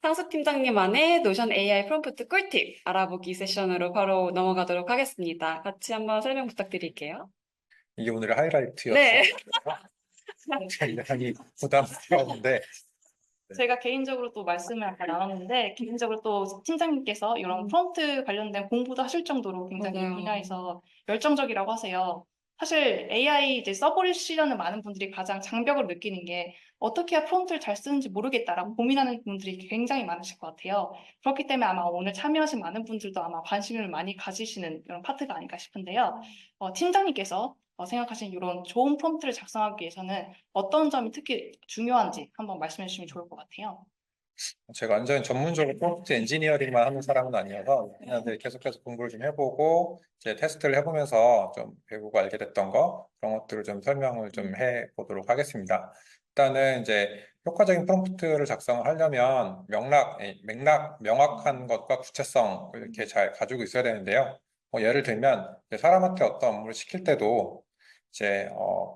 A: 상수 팀장님만의 노션 AI 프롬프트 꿀팁 알아보기 세션으로 바로 넘어가도록 하겠습니다. 같이 한번 설명 부탁드릴게요.
C: 이게 오늘의 하이라이트였어요.
A: 네.
C: 굉장히 부담스러운데, 네.
B: 제가 개인적으로 또 말씀을 아까 나눴는데, 개인적으로 또 팀장님께서 이런 프롬프트 관련된 공부도 하실 정도로 굉장히 이
A: 맞아요.
B: 분야에서 열정적이라고 하세요. 사실 AI 이제 써보시려는 많은 분들이 가장 장벽을 느끼는 게 어떻게 해야 프롬프트를 잘 쓰는지 모르겠다라고 고민하는 분들이 굉장히 많으실 것 같아요. 그렇기 때문에 아마 오늘 참여하신 많은 분들도 아마 관심을 많이 가지시는 이런 파트가 아닐까 싶은데요. 팀장님께서 생각하시는 이런 좋은 프롬프트를 작성하기 위해서는 어떤 점이 특히 중요한지 한번 말씀해 주시면 좋을 것 같아요.
C: 제가 완전히 전문적으로 프롬프트 엔지니어링만 하는 사람은 아니어서 그냥 이제 계속해서 공부를 좀 해보고 이제 테스트를 해보면서 좀 배우고 알게 됐던 거 그런 것들을 좀 설명을 좀 해보도록 하겠습니다. 일단은 이제 효과적인 프롬프트를 작성하려면 맥락 명확한 것과 구체성을 이렇게 잘 가지고 있어야 되는데요. 예를 들면 이제 사람한테 어떤 업무를 시킬 때도 이제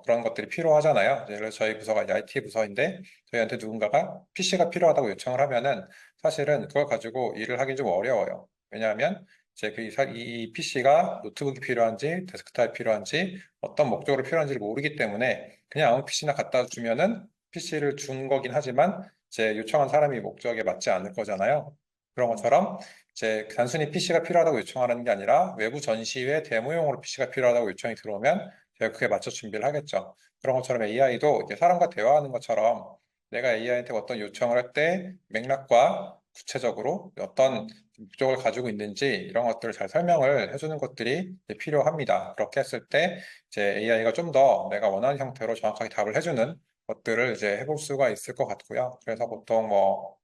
C: 그런 것들이 필요하잖아요. 예를 들어 저희 부서가 이제 IT 부서인데 저희한테 누군가가 PC가 필요하다고 요청을 하면은 사실은 그걸 가지고 일을 하기 좀 어려워요. 왜냐하면 이제 이 PC가 노트북이 필요한지 데스크탑이 필요한지 어떤 목적으로 필요한지를 모르기 때문에 그냥 아무 PC나 갖다 주면은 PC를 준 거긴 하지만 이제 요청한 사람이 목적에 맞지 않을 거잖아요. 그런 것처럼 이제 단순히 PC가 필요하다고 요청하는 게 아니라 외부 전시회 데모용으로 PC가 필요하다고 요청이 들어오면 제가 그에 맞춰 준비를 하겠죠. 그런 것처럼 AI도 이제 사람과 대화하는 것처럼 내가 AI한테 어떤 요청을 할 때 맥락과 구체적으로 어떤 목적을 가지고 있는지 이런 것들을 잘 설명을 해주는 것들이 이제 필요합니다. 그렇게 했을 때 이제 AI가 좀 더 내가 원하는 형태로 정확하게 답을 해주는 것들을 이제 해볼 수가 있을 것 같고요. 그래서 보통 뭐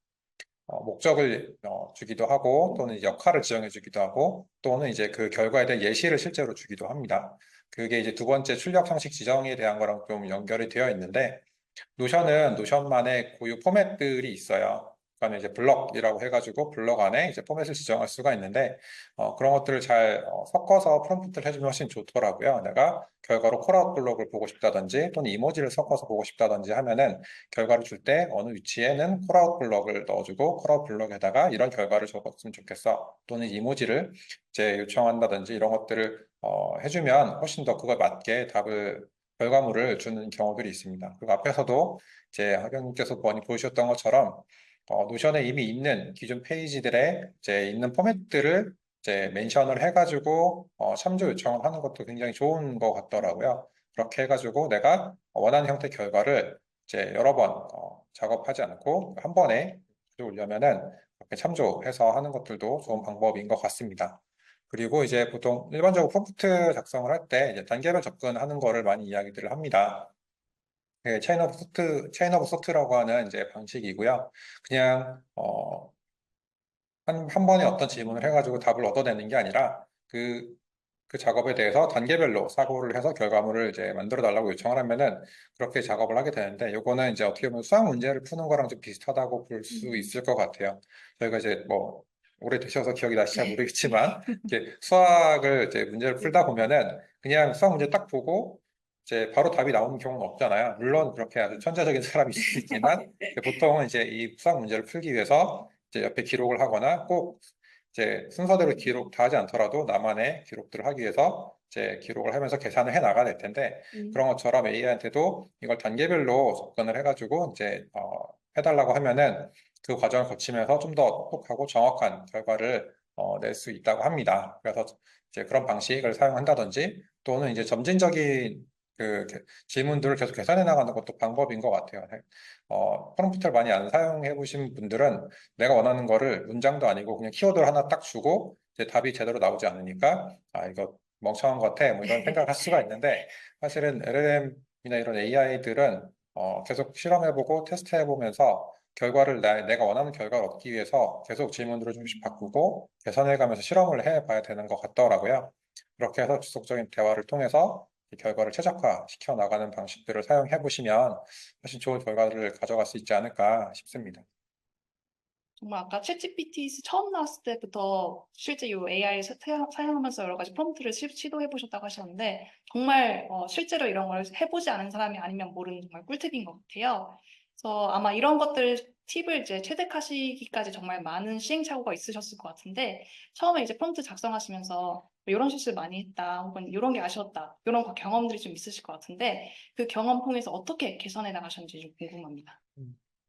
C: 목적을 주기도 하고 또는 역할을 지정해 주기도 하고 또는 이제 그 결과에 대한 예시를 실제로 주기도 합니다. 그게 이제 두 번째 출력 상식 지정에 대한 거랑 좀 연결이 되어 있는데 노션은 노션만의 고유 포맷들이 있어요. 그러니까 이제 블럭이라고 해가지고 블럭 안에 이제 포맷을 지정할 수가 있는데 그런 것들을 잘 섞어서 프롬프트를 해주면 훨씬 좋더라고요. 내가 결과로 콜아웃 블럭을 보고 싶다든지 또는 이모지를 섞어서 보고 싶다든지 하면은 결과를 줄 때 어느 위치에는 콜아웃 블럭을 넣어주고 콜아웃 블럭에다가 이런 결과를 적었으면 좋겠어. 또는 이모지를 이제 요청한다든지 이런 것들을 해주면 훨씬 더 그거에 맞게 결과물을 주는 경우들이 있습니다. 그리고 앞에서도 이제 학연님께서 많이 보여주셨던 것처럼 노션에 이미 있는 기존 페이지들에 이제 있는 포맷들을 이제 멘션을 해가지고 참조 요청을 하는 것도 굉장히 좋은 것 같더라고요. 그렇게 해가지고 내가 원하는 형태 결과를 이제 여러 번 작업하지 않고 한 번에 가져오려면은 그렇게 참조해서 하는 것들도 좋은 방법인 것 같습니다. 그리고 이제 보통 일반적으로 프롬프트 작성을 할 때 이제 단계별 접근하는 거를 많이 이야기들을 합니다. 체인 오브 소트라고 하는 이제 방식이고요. 그냥 한 번에 어떤 질문을 해가지고 답을 얻어내는 게 아니라 그 작업에 대해서 단계별로 사고를 해서 결과물을 이제 만들어 달라고 요청을 하면은 그렇게 작업을 하게 되는데 요거는 이제 어떻게 보면 수학 문제를 푸는 거랑 좀 비슷하다고 볼 수 있을 것 같아요. 저희가 이제 뭐 오래되셔서 기억이 나시지 모르겠지만 이제 수학을 이제 문제를 풀다 보면은 그냥 수학 문제 딱 보고 이제 바로 답이 나오는 경우는 없잖아요. 물론 그렇게 아주 천재적인 사람이 있을 수 있지만 보통은 이제 이 수학 문제를 풀기 위해서 이제 옆에 기록을 하거나 꼭 이제 순서대로 기록 다 하지 않더라도 나만의 기록들을 하기 위해서 이제 기록을 하면서 계산을 해 나가야 될 텐데 그런 것처럼 AI한테도 이걸 단계별로 접근을 해가지고 이제 해달라고 하면은 그 과정을 거치면서 좀 더 똑똑하고 정확한 결과를 낼 수 있다고 합니다. 그래서 이제 그런 방식을 사용한다든지 또는 이제 점진적인 질문들을 계속 계산해 나가는 것도 방법인 것 같아요. 프롬프트를 많이 안 사용해 보신 분들은 내가 원하는 거를 문장도 아니고 그냥 키워드를 하나 딱 주고 이제 답이 제대로 나오지 않으니까 아 이거 멍청한 것 같아 뭐 이런 생각을 할 수가 있는데 사실은 LLM이나 이런 AI들은 계속 실험해보고 테스트해보면서 내가 원하는 결과를 얻기 위해서 계속 질문들을 조금씩 바꾸고 개선해가면서 실험을 해봐야 되는 것 같더라고요. 그렇게 해서 지속적인 대화를 통해서 이 결과를 최적화시켜 나가는 방식들을 사용해 보시면 훨씬 좋은 결과를 가져갈 수 있지 않을까 싶습니다.
B: 정말 아까 챗GPT 처음 나왔을 때부터 실제 이 AI 사용하면서 여러 가지 프롬프트를 시도해 보셨다고 하셨는데 정말 실제로 이런 걸 해보지 않은 사람이 아니면 모르는 정말 꿀팁인 것 같아요. 그래서 아마 이런 것들 팁을 이제 체득하시기까지 정말 많은 시행착오가 있으셨을 것 같은데 처음에 이제 프롬프트 작성하시면서 이런 실수를 많이 했다 혹은 이런 게 아쉬웠다 이런 경험들이 좀 있으실 것 같은데 그 경험 통해서 어떻게 개선해 나가셨는지 좀 궁금합니다.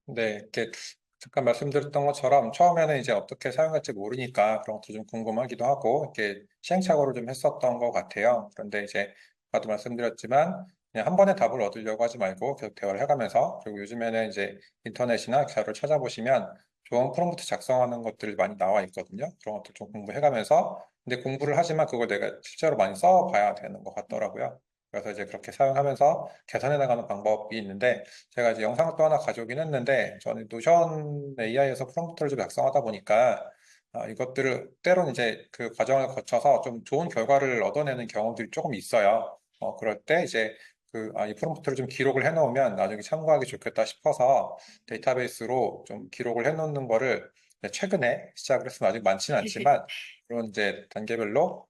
C: 네, 이렇게 잠깐 말씀드렸던 것처럼 처음에는 이제 어떻게 사용할지 모르니까 그런 것도 좀 궁금하기도 하고 이렇게 시행착오를 좀 했었던 것 같아요. 그런데 이제 아까도 말씀드렸지만 그냥 한 번에 답을 얻으려고 하지 말고 계속 대화를 해가면서 그리고 요즘에는 이제 인터넷이나 자료를 찾아보시면 좋은 프롬프트 작성하는 것들이 많이 나와 있거든요. 그런 것들 좀 공부해가면서 근데 공부를 하지만 그걸 내가 실제로 많이 써봐야 되는 것 같더라고요. 그래서 이제 그렇게 사용하면서 개선해 나가는 방법이 있는데 제가 이제 영상을 또 하나 가져오긴 했는데, 저는 노션 AI에서 프롬프트를 좀 작성하다 보니까, 이것들을 때로는 이제 그 과정을 거쳐서 좀 좋은 결과를 얻어내는 경험들이 조금 있어요. 그럴 때 이제 이 프롬프트를 좀 기록을 해놓으면 나중에 참고하기 좋겠다 싶어서 데이터베이스로 좀 기록을 해놓는 거를 이제 최근에 시작을 했으면 아직 많지는 않지만, 그런 이제 단계별로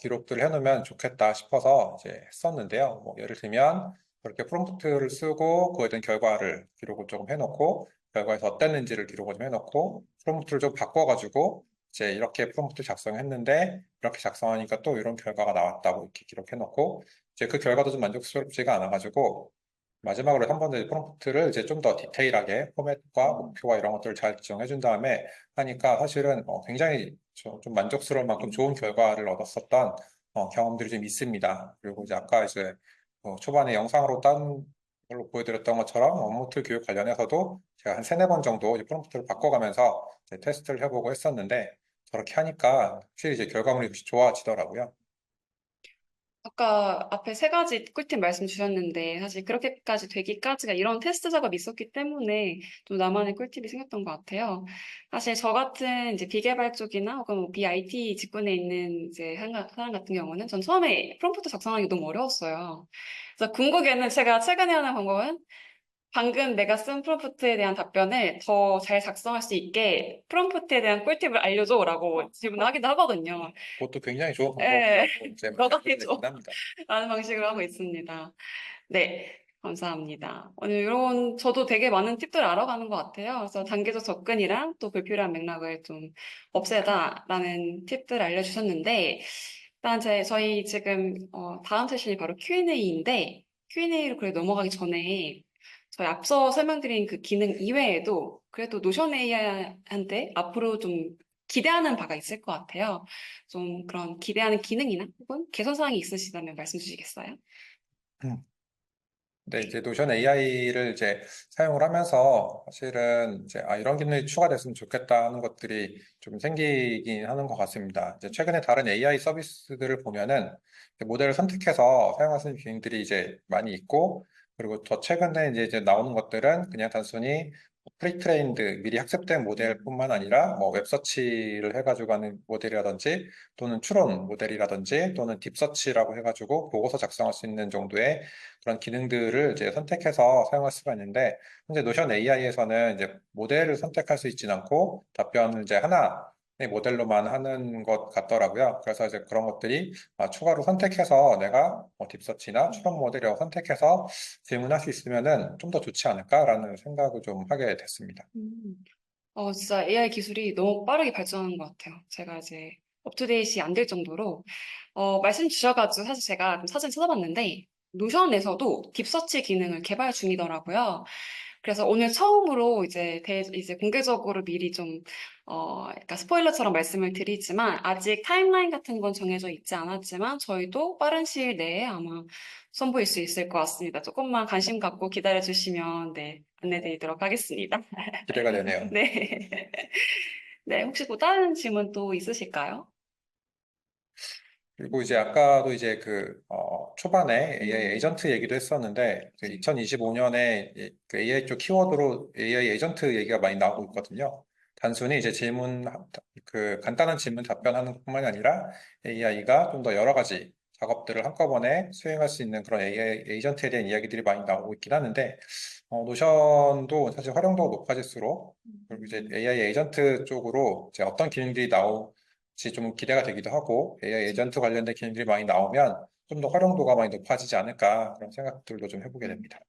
C: 기록들을 해놓으면 좋겠다 싶어서 이제 했었는데요. 뭐 예를 들면, 그렇게 프롬프트를 쓰고 그거에 대한 결과를 기록을 조금 해놓고 결과에서 어땠는지를 기록을 좀 해놓고 프롬프트를 좀 바꿔가지고 이제 이렇게 프롬프트 작성했는데 이렇게 작성하니까 또 이런 결과가 나왔다고 이렇게 기록해놓고 이제 그 결과도 좀 만족스럽지가 않아가지고 마지막으로 한 번 더 프롬프트를 이제 좀 더 디테일하게 포맷과 목표와 이런 것들을 잘 지정해 준 다음에 하니까 사실은 굉장히 좀 만족스러울 만큼 좋은 결과를 얻었었던 경험들이 좀 있습니다. 그리고 이제 아까 이제 초반에 영상으로 딴 걸로 보여드렸던 것처럼 업무 툴 교육 관련해서도 제가 한 세네 번 정도 이제 프롬프트를 바꿔가면서 이제 테스트를 해보고 했었는데 저렇게 하니까 확실히 이제 결과물이 좋아지더라고요.
A: 아까 앞에 세 가지 꿀팁 말씀 주셨는데, 사실 그렇게까지 되기까지가 이런 테스트 작업이 있었기 때문에 좀 나만의 꿀팁이 생겼던 것 같아요. 사실 저 같은 이제 비개발 쪽이나 혹은 뭐 BIT 직군에 있는 이제 사람 같은 경우는 전 처음에 프롬프트 작성하기 너무 어려웠어요. 그래서 궁극에는 제가 최근에 하는 방법은 방금 내가 쓴 프롬프트에 대한 답변을 더 잘 작성할 수 있게 프롬프트에 대한 꿀팁을 알려줘라고 질문을 하기도 하거든요.
C: 그것도 굉장히 좋은
A: 예,
C: 방법이라고 이제
A: 너가
C: 말씀드리긴
A: 해줘.
C: 합니다.
A: 라는 방식으로 하고 있습니다. 네, 감사합니다. 오늘 이런, 저도 되게 많은 팁들을 알아가는 것 같아요. 그래서 단계적 접근이랑 또 불필요한 맥락을 좀 없애다라는 팁들을 알려주셨는데, 일단 저희 지금 다음 세션이 바로 Q&A인데, Q&A로 그래 넘어가기 전에 저희 앞서 설명드린 그 기능 이외에도 그래도 노션 AI한테 앞으로 좀 기대하는 바가 있을 것 같아요. 좀 그런 기대하는 기능이나 혹은 개선 사항이 있으시다면 말씀 주시겠어요?
C: 네, 이제 노션 AI를 이제 사용을 하면서 사실은 이제 이런 기능이 추가됐으면 좋겠다 하는 것들이 좀 생기긴 하는 것 같습니다. 이제 최근에 다른 AI 서비스들을 보면은 모델을 선택해서 사용할 수 있는 기능들이 이제 많이 있고 그리고 더 최근에 이제 나오는 것들은 그냥 단순히 프리트레인드 미리 학습된 모델뿐만 아니라 뭐 웹서치를 해가지고 하는 모델이라든지 또는 추론 모델이라든지 또는 딥서치라고 해가지고 보고서 작성할 수 있는 정도의 그런 기능들을 이제 선택해서 사용할 수가 있는데, 현재 노션 AI에서는 이제 모델을 선택할 수 있지는 않고 답변을 이제 하나의 모델로만 하는 것 같더라고요. 그래서 이제 그런 것들이 추가로 선택해서 내가 딥서치나 추론 모델이라고 선택해서 질문할 수 있으면은 좀 더 좋지 않을까라는 생각을 좀 하게 됐습니다.
A: 음. 진짜 AI 기술이 너무 빠르게 발전하는 것 같아요. 제가 이제 업투데이트가 안 될 정도로 말씀 주셔가지고 사실 제가 좀 사진 찾아봤는데 노션에서도 딥서치 기능을 개발 중이더라고요. 그래서 오늘 처음으로 이제 공개적으로 미리 좀 약간 스포일러처럼 말씀을 드리지만 아직 타임라인 같은 건 정해져 있지 않았지만 저희도 빠른 시일 내에 아마 선보일 수 있을 것 같습니다. 조금만 관심 갖고 기다려 주시면 네, 안내드리도록 하겠습니다.
C: 기대가 되네요.
A: 네. 네, 혹시 뭐 다른 질문 또 있으실까요?
C: 그리고 이제 아까도 이제 초반에 AI 에이전트 얘기도 했었는데, 2025년에 그 AI 쪽 키워드로 AI 에이전트 얘기가 많이 나오고 있거든요. 단순히 이제 간단한 질문 답변하는 것뿐만이 아니라 AI가 좀 더 여러 가지 작업들을 한꺼번에 수행할 수 있는 그런 AI 에이전트에 대한 이야기들이 많이 나오고 있긴 하는데, 노션도 사실 활용도가 높아질수록 그리고 이제 AI 에이전트 쪽으로 이제 어떤 기능들이 나올지 좀 기대가 되기도 하고 AI 에이전트 관련된 기능들이 많이 나오면 좀 더 활용도가 많이 높아지지 않을까 그런 생각들도 좀 해보게 됩니다.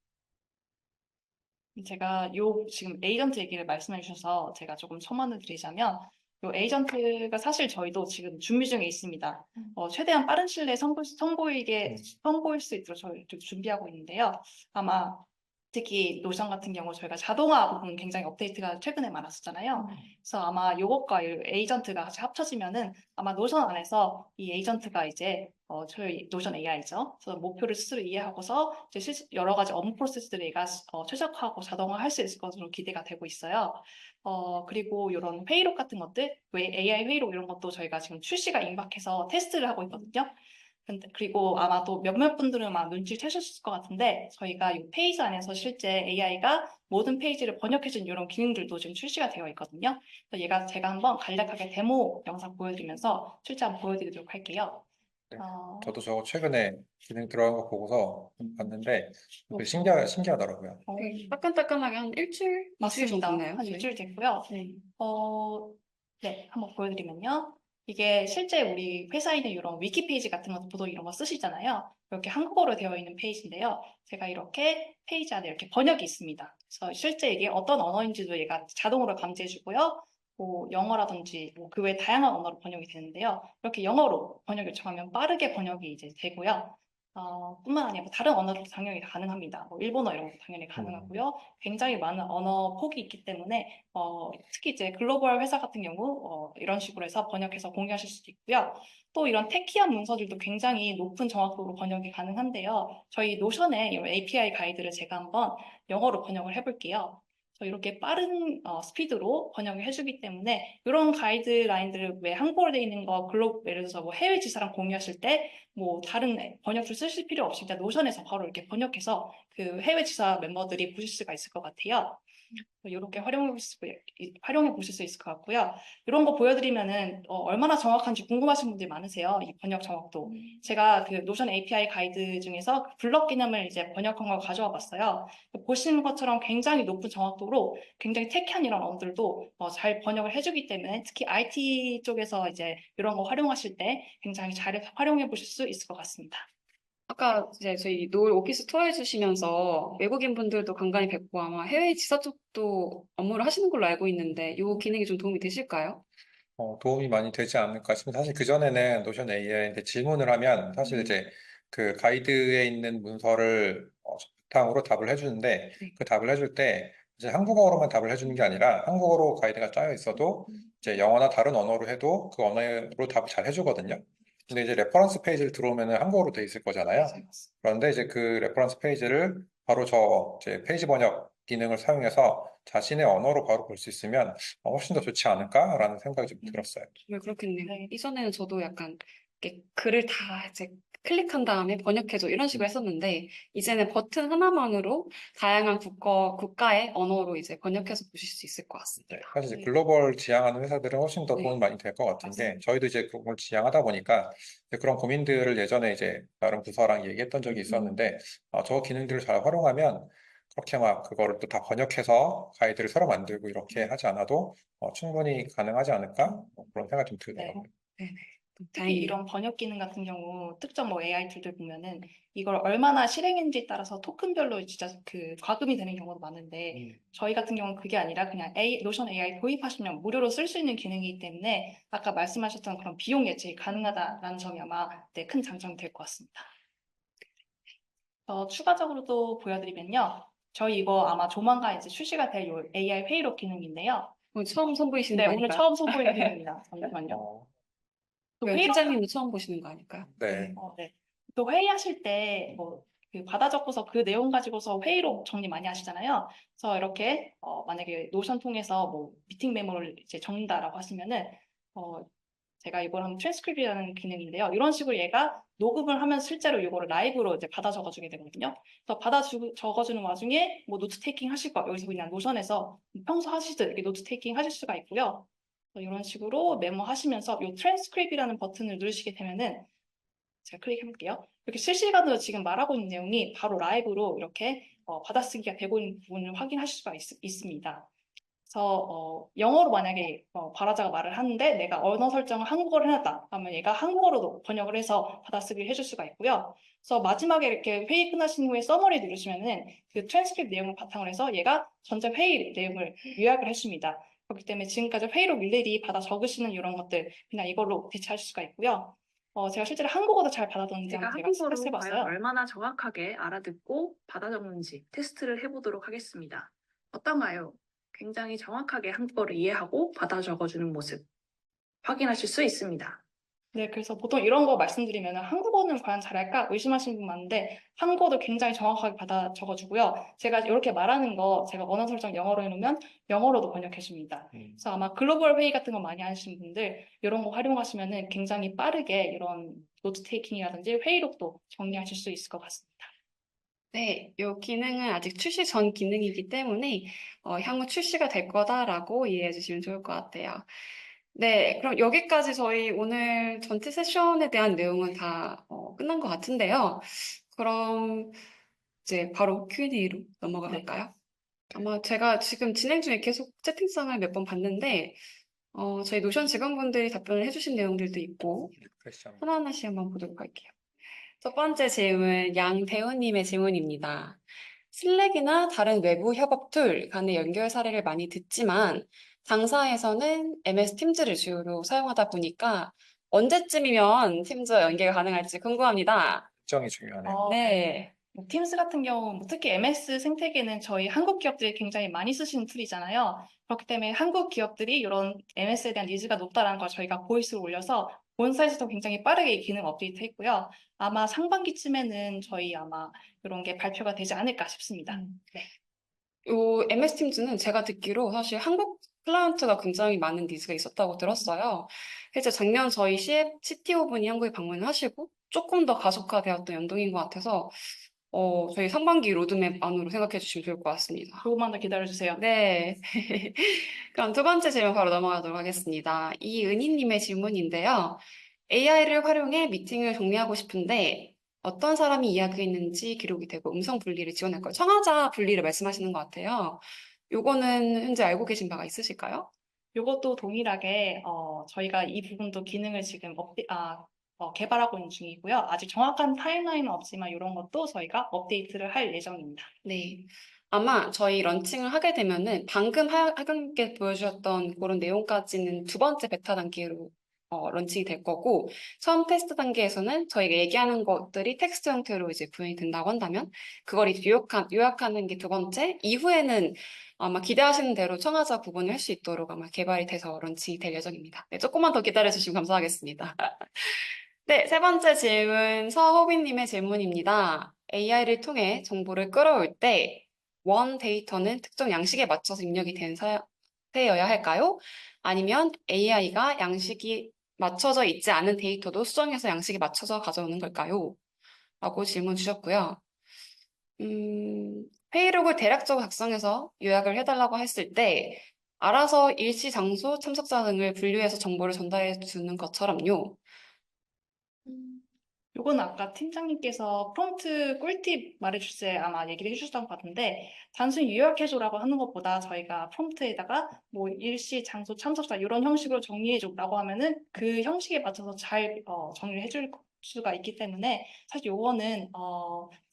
B: 제가 지금 에이전트 얘기를 말씀해 주셔서 제가 조금 첨언을 드리자면, 요 에이전트가 사실 저희도 지금 준비 중에 있습니다. 최대한 빠른 시일 내에 선보일 수 있도록 저희 좀 준비하고 있는데요. 아마 특히 노션 같은 경우 저희가 자동화 부분 굉장히 업데이트가 최근에 많았었잖아요. 그래서 아마 요것과 이 에이전트가 같이 합쳐지면은 아마 노션 안에서 이 에이전트가 이제 저희 노션 AI죠. 그래서 목표를 스스로 이해하고서 이제 여러 가지 업무 프로세스들을 얘가 최적화하고 자동화할 수 있을 것으로 기대가 되고 있어요. 그리고 이런 회의록 같은 것들, 왜 AI 회의록 이런 것도 저희가 지금 출시가 임박해서 테스트를 하고 있거든요. 그리고 아마 또 몇몇 분들은 막 눈치를 채셨을 것 같은데, 저희가 이 페이지 안에서 실제 AI가 모든 페이지를 번역해준 이런 기능들도 지금 출시가 되어 있거든요. 그래서 제가 한번 간략하게 데모 영상 보여드리면서 실제 한번 보여드리도록 할게요.
C: 네.
B: 어,
C: 저도 저거 최근에 기능 들어간 거 보고서 봤는데
B: 어,
C: 신기하더라고요.
A: 네, 따끈따끈하게 한 일주일, 이주일 정도
B: 맞습니다.
A: 됐나요?
B: 한
A: 저희?
B: 일주일 됐고요.
A: 네.
B: 네, 한번 보여드리면요. 이게 실제 우리 회사에 있는 이런 위키 페이지 같은 거 보통 이런 거 쓰시잖아요. 이렇게 한국어로 되어 있는 페이지인데요. 제가 이렇게 페이지 안에 이렇게 번역이 있습니다. 그래서 실제 이게 어떤 언어인지도 얘가 자동으로 감지해주고요. 뭐 영어라든지 그 외 다양한 언어로 번역이 되는데요. 이렇게 영어로 번역 요청하면 빠르게 번역이 이제 되고요. 뿐만 아니라 뭐 다른 언어도 당연히 가능합니다. 뭐 일본어 이런 것도 당연히 가능하고요. 굉장히 많은 언어 폭이 있기 때문에 특히 이제 글로벌 회사 같은 경우 이런 식으로 해서 번역해서 공유하실 수도 있고요. 또 이런 테키한 문서들도 굉장히 높은 정확도로 번역이 가능한데요. 저희 노션의 이 API 가이드를 제가 한번 영어로 번역을 해볼게요. 그래서 이렇게 빠른 스피드로 번역을 해주기 때문에 이런 가이드라인들을 왜 한국어로 되어 있는 거 예를 들어서 뭐 해외 지사랑 공유하실 때 뭐 다른 번역줄 쓰실 필요 없이 그냥 노션에서 바로 이렇게 번역해서 그 해외 지사 멤버들이 보실 수가 있을 것 같아요. 이렇게 활용해 보실 수 있을 것 같고요. 이런 거 보여드리면은 얼마나 정확한지 궁금하신 분들이 많으세요. 이 번역 정확도. 제가 그 노션 API 가이드 중에서 그 블럭 개념을 이제 번역한 걸 가져와 봤어요. 보시는 것처럼 굉장히 높은 정확도로 굉장히 테키한 이런 언어들도 잘 번역을 해주기 때문에 특히 IT 쪽에서 이제 이런 거 활용하실 때 굉장히 잘 활용해 보실 수 있을 것 같습니다.
A: 아까 이제 저희 노을 오피스 투어 해주시면서 외국인 분들도 간간히 뵙고 아마 해외 지사 쪽도 업무를 하시는 걸로 알고 있는데 이 기능이 좀 도움이 되실까요?
C: 도움이 많이 되지 않을까 싶습니다. 사실 그전에는 노션 AI한테 질문을 하면 사실 이제 그 가이드에 있는 문서를 바탕으로 답을 해주는데
A: 네.
C: 그 답을 해줄 때 이제 한국어로만 답을 해주는 게 아니라 한국어로 가이드가 짜여 있어도 이제 영어나 다른 언어로 해도 그 언어로 답을 잘 해주거든요. 근데 이제 레퍼런스 페이지를 들어오면은 한국어로 돼 있을 거잖아요. 그런데 이제 그 레퍼런스 페이지를 바로 이제 페이지 번역 기능을 사용해서 자신의 언어로 바로 볼 수 있으면 훨씬 더 좋지 않을까라는 생각이 좀 들었어요.
A: 정말 그렇겠네요.
B: 네.
A: 이전에는 저도 약간 이렇게 글을 다 이제 클릭한 다음에 번역해줘 이런 식으로 했었는데 이제는 버튼 하나만으로 다양한 국가의 언어로 이제 번역해서 보실 수 있을 것 같습니다.
C: 네, 사실 이제
B: 네.
C: 글로벌 지향하는 회사들은 훨씬 더
A: 네.
C: 도움이 많이 될 것 같은 게
A: 맞습니다.
C: 저희도 이제 그걸 지향하다 보니까 이제 그런 고민들을 예전에 이제 다른 부서랑 얘기했던 적이 있었는데 저 기능들을 잘 활용하면 그렇게 막 그거를 또 다 번역해서 가이드를 새로 만들고 이렇게 하지 않아도 충분히 가능하지 않을까 그런 생각이 좀 들더라고요.
A: 네네.
B: 특히
A: 다행이네요.
B: 이런 번역 기능 같은 경우 특정 뭐 AI 툴들 보면은 이걸 얼마나 실행했는지에 따라서 토큰별로 진짜 그 과금이 되는 경우도 많은데 저희 같은 경우는 그게 아니라 그냥 노션 AI 도입하시면 무료로 쓸 수 있는 기능이기 때문에 아까 말씀하셨던 그런 비용 예측이 가능하다라는 점이 아마 큰 장점이 될 것 같습니다. 추가적으로도 보여드리면요. 저희 이거 아마 조만간 이제 출시가 될 요 AI 회의록 기능인데요.
A: 오늘 처음 선보이시는
B: 네,
A: 거
B: 오늘
A: 아닐까요?
B: 처음 선보이는 기능입니다. 잠시만요. 또 회의록
A: 팀장님도 처음 보시는 거 아닐까요?
C: 네.
B: 네. 또 회의하실 때, 그 받아 적고서 그 내용 가지고서 회의록 정리 많이 하시잖아요. 그래서 이렇게, 만약에 노션 통해서 뭐, 미팅 메모를 이제 적는다라고 하시면은, 제가 이걸 하면 트랜스크립이라는 기능인데요. 이런 식으로 얘가 녹음을 하면 실제로 이거를 라이브로 이제 받아 적어주게 되거든요. 그래서 적어주는 와중에 뭐 노트 테이킹 하실 거, 여기서 그냥 노션에서 평소 하시듯 이렇게 노트 테이킹 하실 수가 있고요. 이런 식으로 메모하시면서 이 트랜스크립이라는 버튼을 누르시게 되면은 제가 클릭해볼게요. 이렇게 실시간으로 지금 말하고 있는 내용이 바로 라이브로 이렇게 받아쓰기가 되고 있는 부분을 확인하실 수가 있습니다. 그래서 영어로 만약에 발화자가 말을 하는데 내가 언어 설정을 한국어로 해놨다 하면 얘가 한국어로도 번역을 해서 받아쓰기를 해줄 수가 있고요. 그래서 마지막에 이렇게 회의 끝나신 후에 서머리 누르시면은 그 트랜스크립트 내용을 바탕으로 해서 얘가 전체 회의 내용을 요약을 해줍니다. 그렇기 때문에 지금까지 회의록 일일이 받아 적으시는 이런 것들 그냥 이걸로 대체할 수가 있고요. 제가 실제로 한국어도 잘 받아뒀는지
D: 제가
B: 한번
D: 한국어로
B: 테스트
D: 과연
B: 해봤어요.
D: 얼마나 정확하게 알아듣고 받아 적는지 테스트를 해보도록 하겠습니다. 어떤가요? 굉장히 정확하게 한국어를 이해하고 받아 적어주는 모습 확인하실 수 있습니다.
B: 네, 그래서 보통 이런 거 말씀드리면 한국어는 과연 잘할까 의심하시는 분 많은데 한국어도 굉장히 정확하게 받아 적어주고요. 제가 이렇게 말하는 거 제가 언어 설정 영어로 해놓으면 영어로도 번역해 줍니다. 그래서 아마 글로벌 회의 같은 거 많이 하시는 분들 이런 거 활용하시면은 굉장히 빠르게 이런 노트 테이킹이라든지 회의록도 정리하실 수 있을 것 같습니다.
A: 네, 이 기능은 아직 출시 전 기능이기 때문에 향후 출시가 될 거다라고 이해해 주시면 좋을 것 같아요. 네, 그럼 여기까지 저희 오늘 전체 세션에 대한 내용은 다 끝난 것 같은데요. 그럼 이제 바로 Q&A로 넘어가
B: 네.
A: 볼까요? 아마 제가 지금 진행 중에 계속 채팅창을 몇 번 봤는데 저희 노션 직원분들이 답변을 해주신 내용들도 있고
C: 리프레시 한번.
A: 하나하나씩 한번 보도록 할게요. 첫 번째 질문, 양대훈님의 질문입니다. 슬랙이나 다른 외부 협업 툴 간의 연결 사례를 많이 듣지만 당사에서는 MS 팀즈를 주로 사용하다 보니까 언제쯤이면 팀즈와 연계가 가능할지 궁금합니다.
C: 일정이 중요하네요.
A: 네.
B: 팀스 같은 경우 특히 MS 생태계는 저희 한국 기업들이 굉장히 많이 쓰시는 툴이잖아요. 그렇기 때문에 한국 기업들이 이런 MS에 대한 니즈가 높다는 걸 저희가 보이스를 올려서 본사에서도 굉장히 빠르게 이 기능 업데이트했고요. 아마 상반기쯤에는 저희 아마 이런 게 발표가 되지 않을까 싶습니다. 네.
A: 요 MS 팀즈는 제가 듣기로 사실 한국 클라이언트가 굉장히 많은 니즈가 있었다고 들었어요. 그래서 작년 저희 CTO 분이 한국에 방문하시고 조금 더 가속화되었던 연동인 것 같아서 저희 상반기 로드맵 안으로 생각해 주시면 좋을 것 같습니다.
B: 조금만 더 기다려주세요.
A: 네. 그럼 두 번째 질문 바로 넘어가도록 하겠습니다. 이은희님의 질문인데요. AI를 활용해 미팅을 정리하고 싶은데 어떤 사람이 이야기했는지 기록이 되고 음성 분리를 지원할 거예요. 청하자 분리를 말씀하시는 것 같아요. 요거는 현재 알고 계신 바가 있으실까요?
B: 이것도 동일하게 저희가 이 부분도 기능을 지금 개발하고 있는 중이고요. 아직 정확한 타임라인은 없지만 이런 것도 저희가 업데이트를 할 예정입니다.
A: 네. 아마 저희 런칭을 하게 되면은 방금 하경님께 보여주셨던 그런 내용까지는 두 번째 베타 단계로 런칭이 될 거고, 처음 테스트 단계에서는 저희가 얘기하는 것들이 텍스트 형태로 이제 구현이 된다고 한다면, 그걸 이제 요약하는 게 두 번째, 이후에는 아마 기대하시는 대로 청하자 부분을 할 수 있도록 아마 개발이 돼서 런칭이 될 예정입니다. 네, 조금만 더 기다려주시면 감사하겠습니다. 네, 세 번째 질문, 서호빈님의 질문입니다. AI를 통해 정보를 끌어올 때, 원 데이터는 특정 양식에 맞춰서 입력이 된 상태여야 할까요? 아니면 AI가 양식이 맞춰져 있지 않은 데이터도 수정해서 양식이 맞춰져 가져오는 걸까요? 라고 질문 주셨고요. 회의록을 대략적으로 작성해서 요약을 해달라고 했을 때, 알아서 일시, 장소, 참석자 등을 분류해서 정보를 전달해 주는 것처럼요.
B: 요건 아까 팀장님께서 프롬프트 꿀팁 말해줄 때 아마 얘기를 해주셨던 것 같은데 단순히 요약해줘라고 하는 것보다 저희가 프롬프트에다가 뭐 일시, 장소, 참석자 이런 형식으로 정리해줘라고 하면은 그 형식에 맞춰서 잘 정리를 해줄 수가 있기 때문에 사실 요거는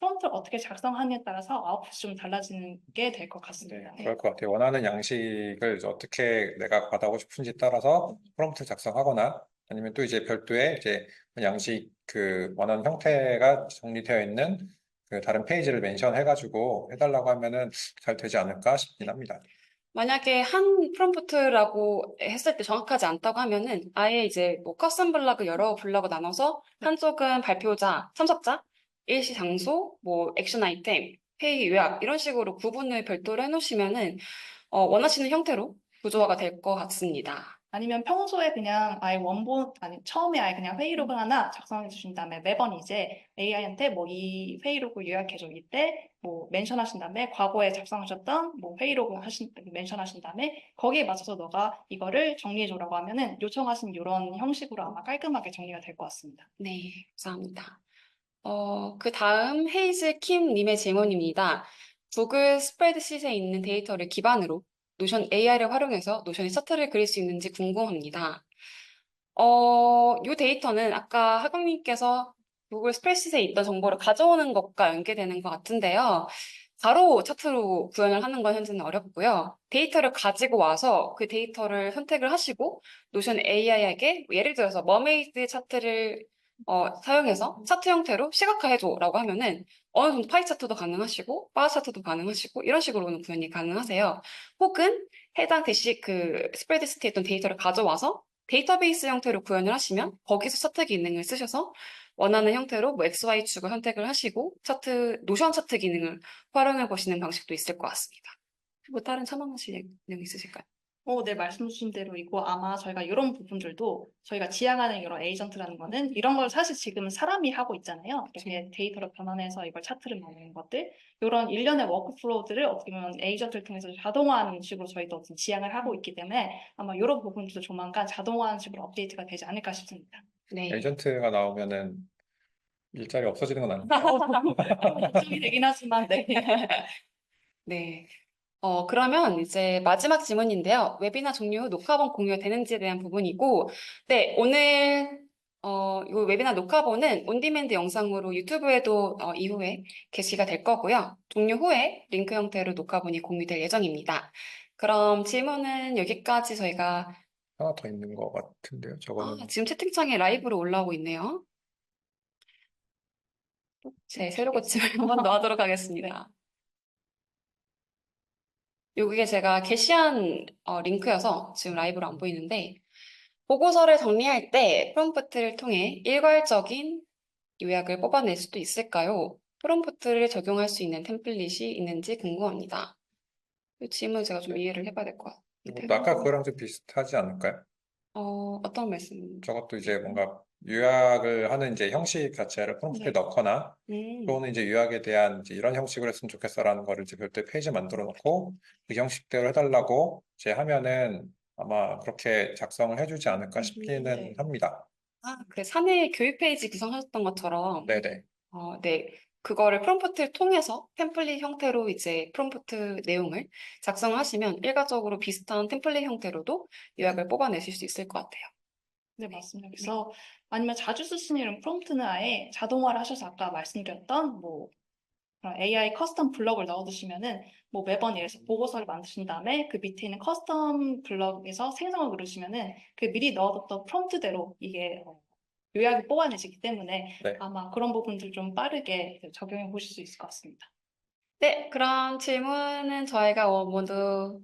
B: 프롬프트를 어떻게 작성하느냐에 따라서 아웃풋이 좀 달라지는 게 될 것
C: 네,
B: 같습니다.
C: 그럴 것 같아요. 원하는 양식을 이제 어떻게 내가 받아오고 싶은지 따라서 프롬프트 작성하거나 아니면 또 이제 별도의 이제 양식 그 원하는 형태가 정리되어 있는 그 다른 페이지를 멘션해가지고 해달라고 하면은 잘 되지 않을까 싶긴 합니다.
A: 만약에 한 프롬프트라고 했을 때 정확하지 않다고 하면은 아예 이제 뭐 커스텀 블럭을 여러 블럭을 나눠서 한쪽은 발표자, 참석자, 일시 장소, 뭐 액션 아이템, 회의 요약 이런 식으로 구분을 별도로 해놓으시면은 원하시는 형태로 구조화가 될 것 같습니다.
B: 아니면 평소에 그냥 아예 처음에 아예 그냥 회의록을 하나 작성해 주신 다음에 매번 이제 AI한테 뭐 이 회의록을 요약해줘. 이때 뭐 멘션하신 다음에 과거에 작성하셨던 뭐 회의록을 멘션하신 다음에 거기에 맞춰서 너가 이거를 정리해줘라고 하면은 요청하신 이런 형식으로 아마 깔끔하게 정리가 될 것 같습니다.
A: 네, 감사합니다. 그 다음 헤이즈 킴 님의 질문입니다. 구글 스프레드시트에 있는 데이터를 기반으로 노션 AI를 활용해서 노션에 차트를 그릴 수 있는지 궁금합니다. 이 데이터는 아까 학원님께서 구글 스프레드시트에 있던 정보를 가져오는 것과 연계되는 것 같은데요. 바로 차트로 구현을 하는 건 현재는 어렵고요. 데이터를 가지고 와서 그 데이터를 선택을 하시고 노션 AI에게 예를 들어서 머메이드 차트를 사용해서 차트 형태로 시각화해줘라고 하면은 어느 정도 파이 차트도 가능하시고 바 차트도 가능하시고 이런 식으로는 구현이 가능하세요. 혹은 해당 그 스프레드시트에 있던 데이터를 가져와서 데이터베이스 형태로 구현을 하시면 거기서 차트 기능을 쓰셔서 원하는 형태로 뭐 XY축을 선택을 하시고 노션 차트 기능을 활용해 보시는 방식도 있을 것 같습니다. 뭐 다른 첨언하실 내용 있으실까요?
B: 네, 말씀 주신 대로 이거 아마 저희가 이런 부분들도 저희가 지향하는 이런 에이전트라는 거는 이런 걸 사실 지금 사람이 하고 있잖아요. 이렇게 데이터를 변환해서 이걸 차트를 만드는 것들. 이런 일련의 워크플로우들을 어떻게 보면 에이전트를 통해서 자동화하는 식으로 저희도 어떤 지향을 하고 있기 때문에 아마 이런 부분들도 조만간 자동화하는 식으로 업데이트가 되지 않을까 싶습니다.
A: 네.
C: 에이전트가 나오면은 일자리 없어지는 건 아닐까요?
B: 걱정이 되긴 하지만, 네.
A: 네. 그러면 이제 마지막 질문인데요. 웨비나 종료 후 녹화본 공유가 되는지에 대한 부분이고, 네, 오늘, 이 웨비나 녹화본은 온디맨드 영상으로 유튜브에도 이후에 게시가 될 거고요. 종료 후에 링크 형태로 녹화본이 공유될 예정입니다. 그럼 질문은 여기까지 저희가,
C: 하나 더 있는 것 같은데요. 저거는
A: 지금 채팅창에 라이브로 올라오고 있네요. 제 새로 고침을 한 번 더 하도록 하겠습니다. 여기에 제가 게시한 링크여서 지금 라이브로 안 보이는데, 보고서를 정리할 때 프롬프트를 통해 일괄적인 요약을 뽑아낼 수도 있을까요? 프롬프트를 적용할 수 있는 템플릿이 있는지 궁금합니다. 이 질문 제가 좀 이해를 해봐야 될 것 같아요.
C: 이것도 아까 그거랑 좀 비슷하지 않을까요?
A: 어떤 말씀?
C: 저것도 이제 뭔가 요약을 하는 이제 형식 자체를 프롬프트에
A: 네.
C: 넣거나
A: 음,
C: 또는 이제 요약에 대한 이제 이런 형식으로 했으면 좋겠어라는 거를 이제 별도의 페이지 만들어 놓고 그 형식대로 해달라고 이제 하면은 아마 그렇게 작성을 해주지 않을까 싶기는
B: 네.
C: 합니다.
A: 그 사내 교육 페이지 구성하셨던 것처럼,
C: 네네.
A: 네. 그거를 프롬프트를 통해서 템플릿 형태로 이제 프롬프트 내용을 작성하시면 일괄적으로 비슷한 템플릿 형태로도 요약을 뽑아내실 수 있을 것 같아요.
B: 네, 맞습니다. 그래서 아니면 자주 쓰시는 이런 프롬프트는 아예 자동화를 하셔서 아까 말씀드렸던 뭐 그런 AI 커스텀 블럭을 넣어두시면은 뭐 매번 예를 들어서 보고서를 만드신 다음에 그 밑에 있는 커스텀 블럭에서 생성을 누르시면은 그 미리 넣어뒀던 프롬프트대로 이게 요약이 뽑아내지기 때문에
C: 네.
B: 아마 그런 부분들 좀 빠르게 적용해 보실 수 있을 것 같습니다.
A: 네, 그럼 질문은 저희가 모두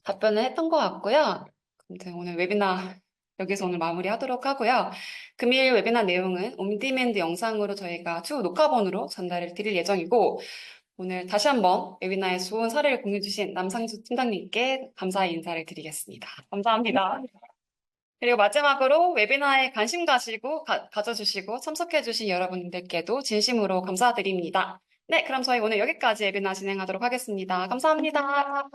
A: 답변을 했던 것 같고요. 아무튼 오늘 웨비나 여기서 오늘 마무리하도록 하고요. 금일 웨비나 내용은 온디맨드 영상으로 저희가 추후 녹화본으로 전달을 드릴 예정이고 오늘 다시 한번 웨비나에 좋은 사례를 공유해 주신 남상주 팀장님께 감사의 인사를 드리겠습니다. 감사합니다. 그리고 마지막으로 웨비나에 관심 가져주시고 참석해주신 여러분들께도 진심으로 감사드립니다. 네, 그럼 저희 오늘 여기까지 웨비나 진행하도록 하겠습니다. 감사합니다.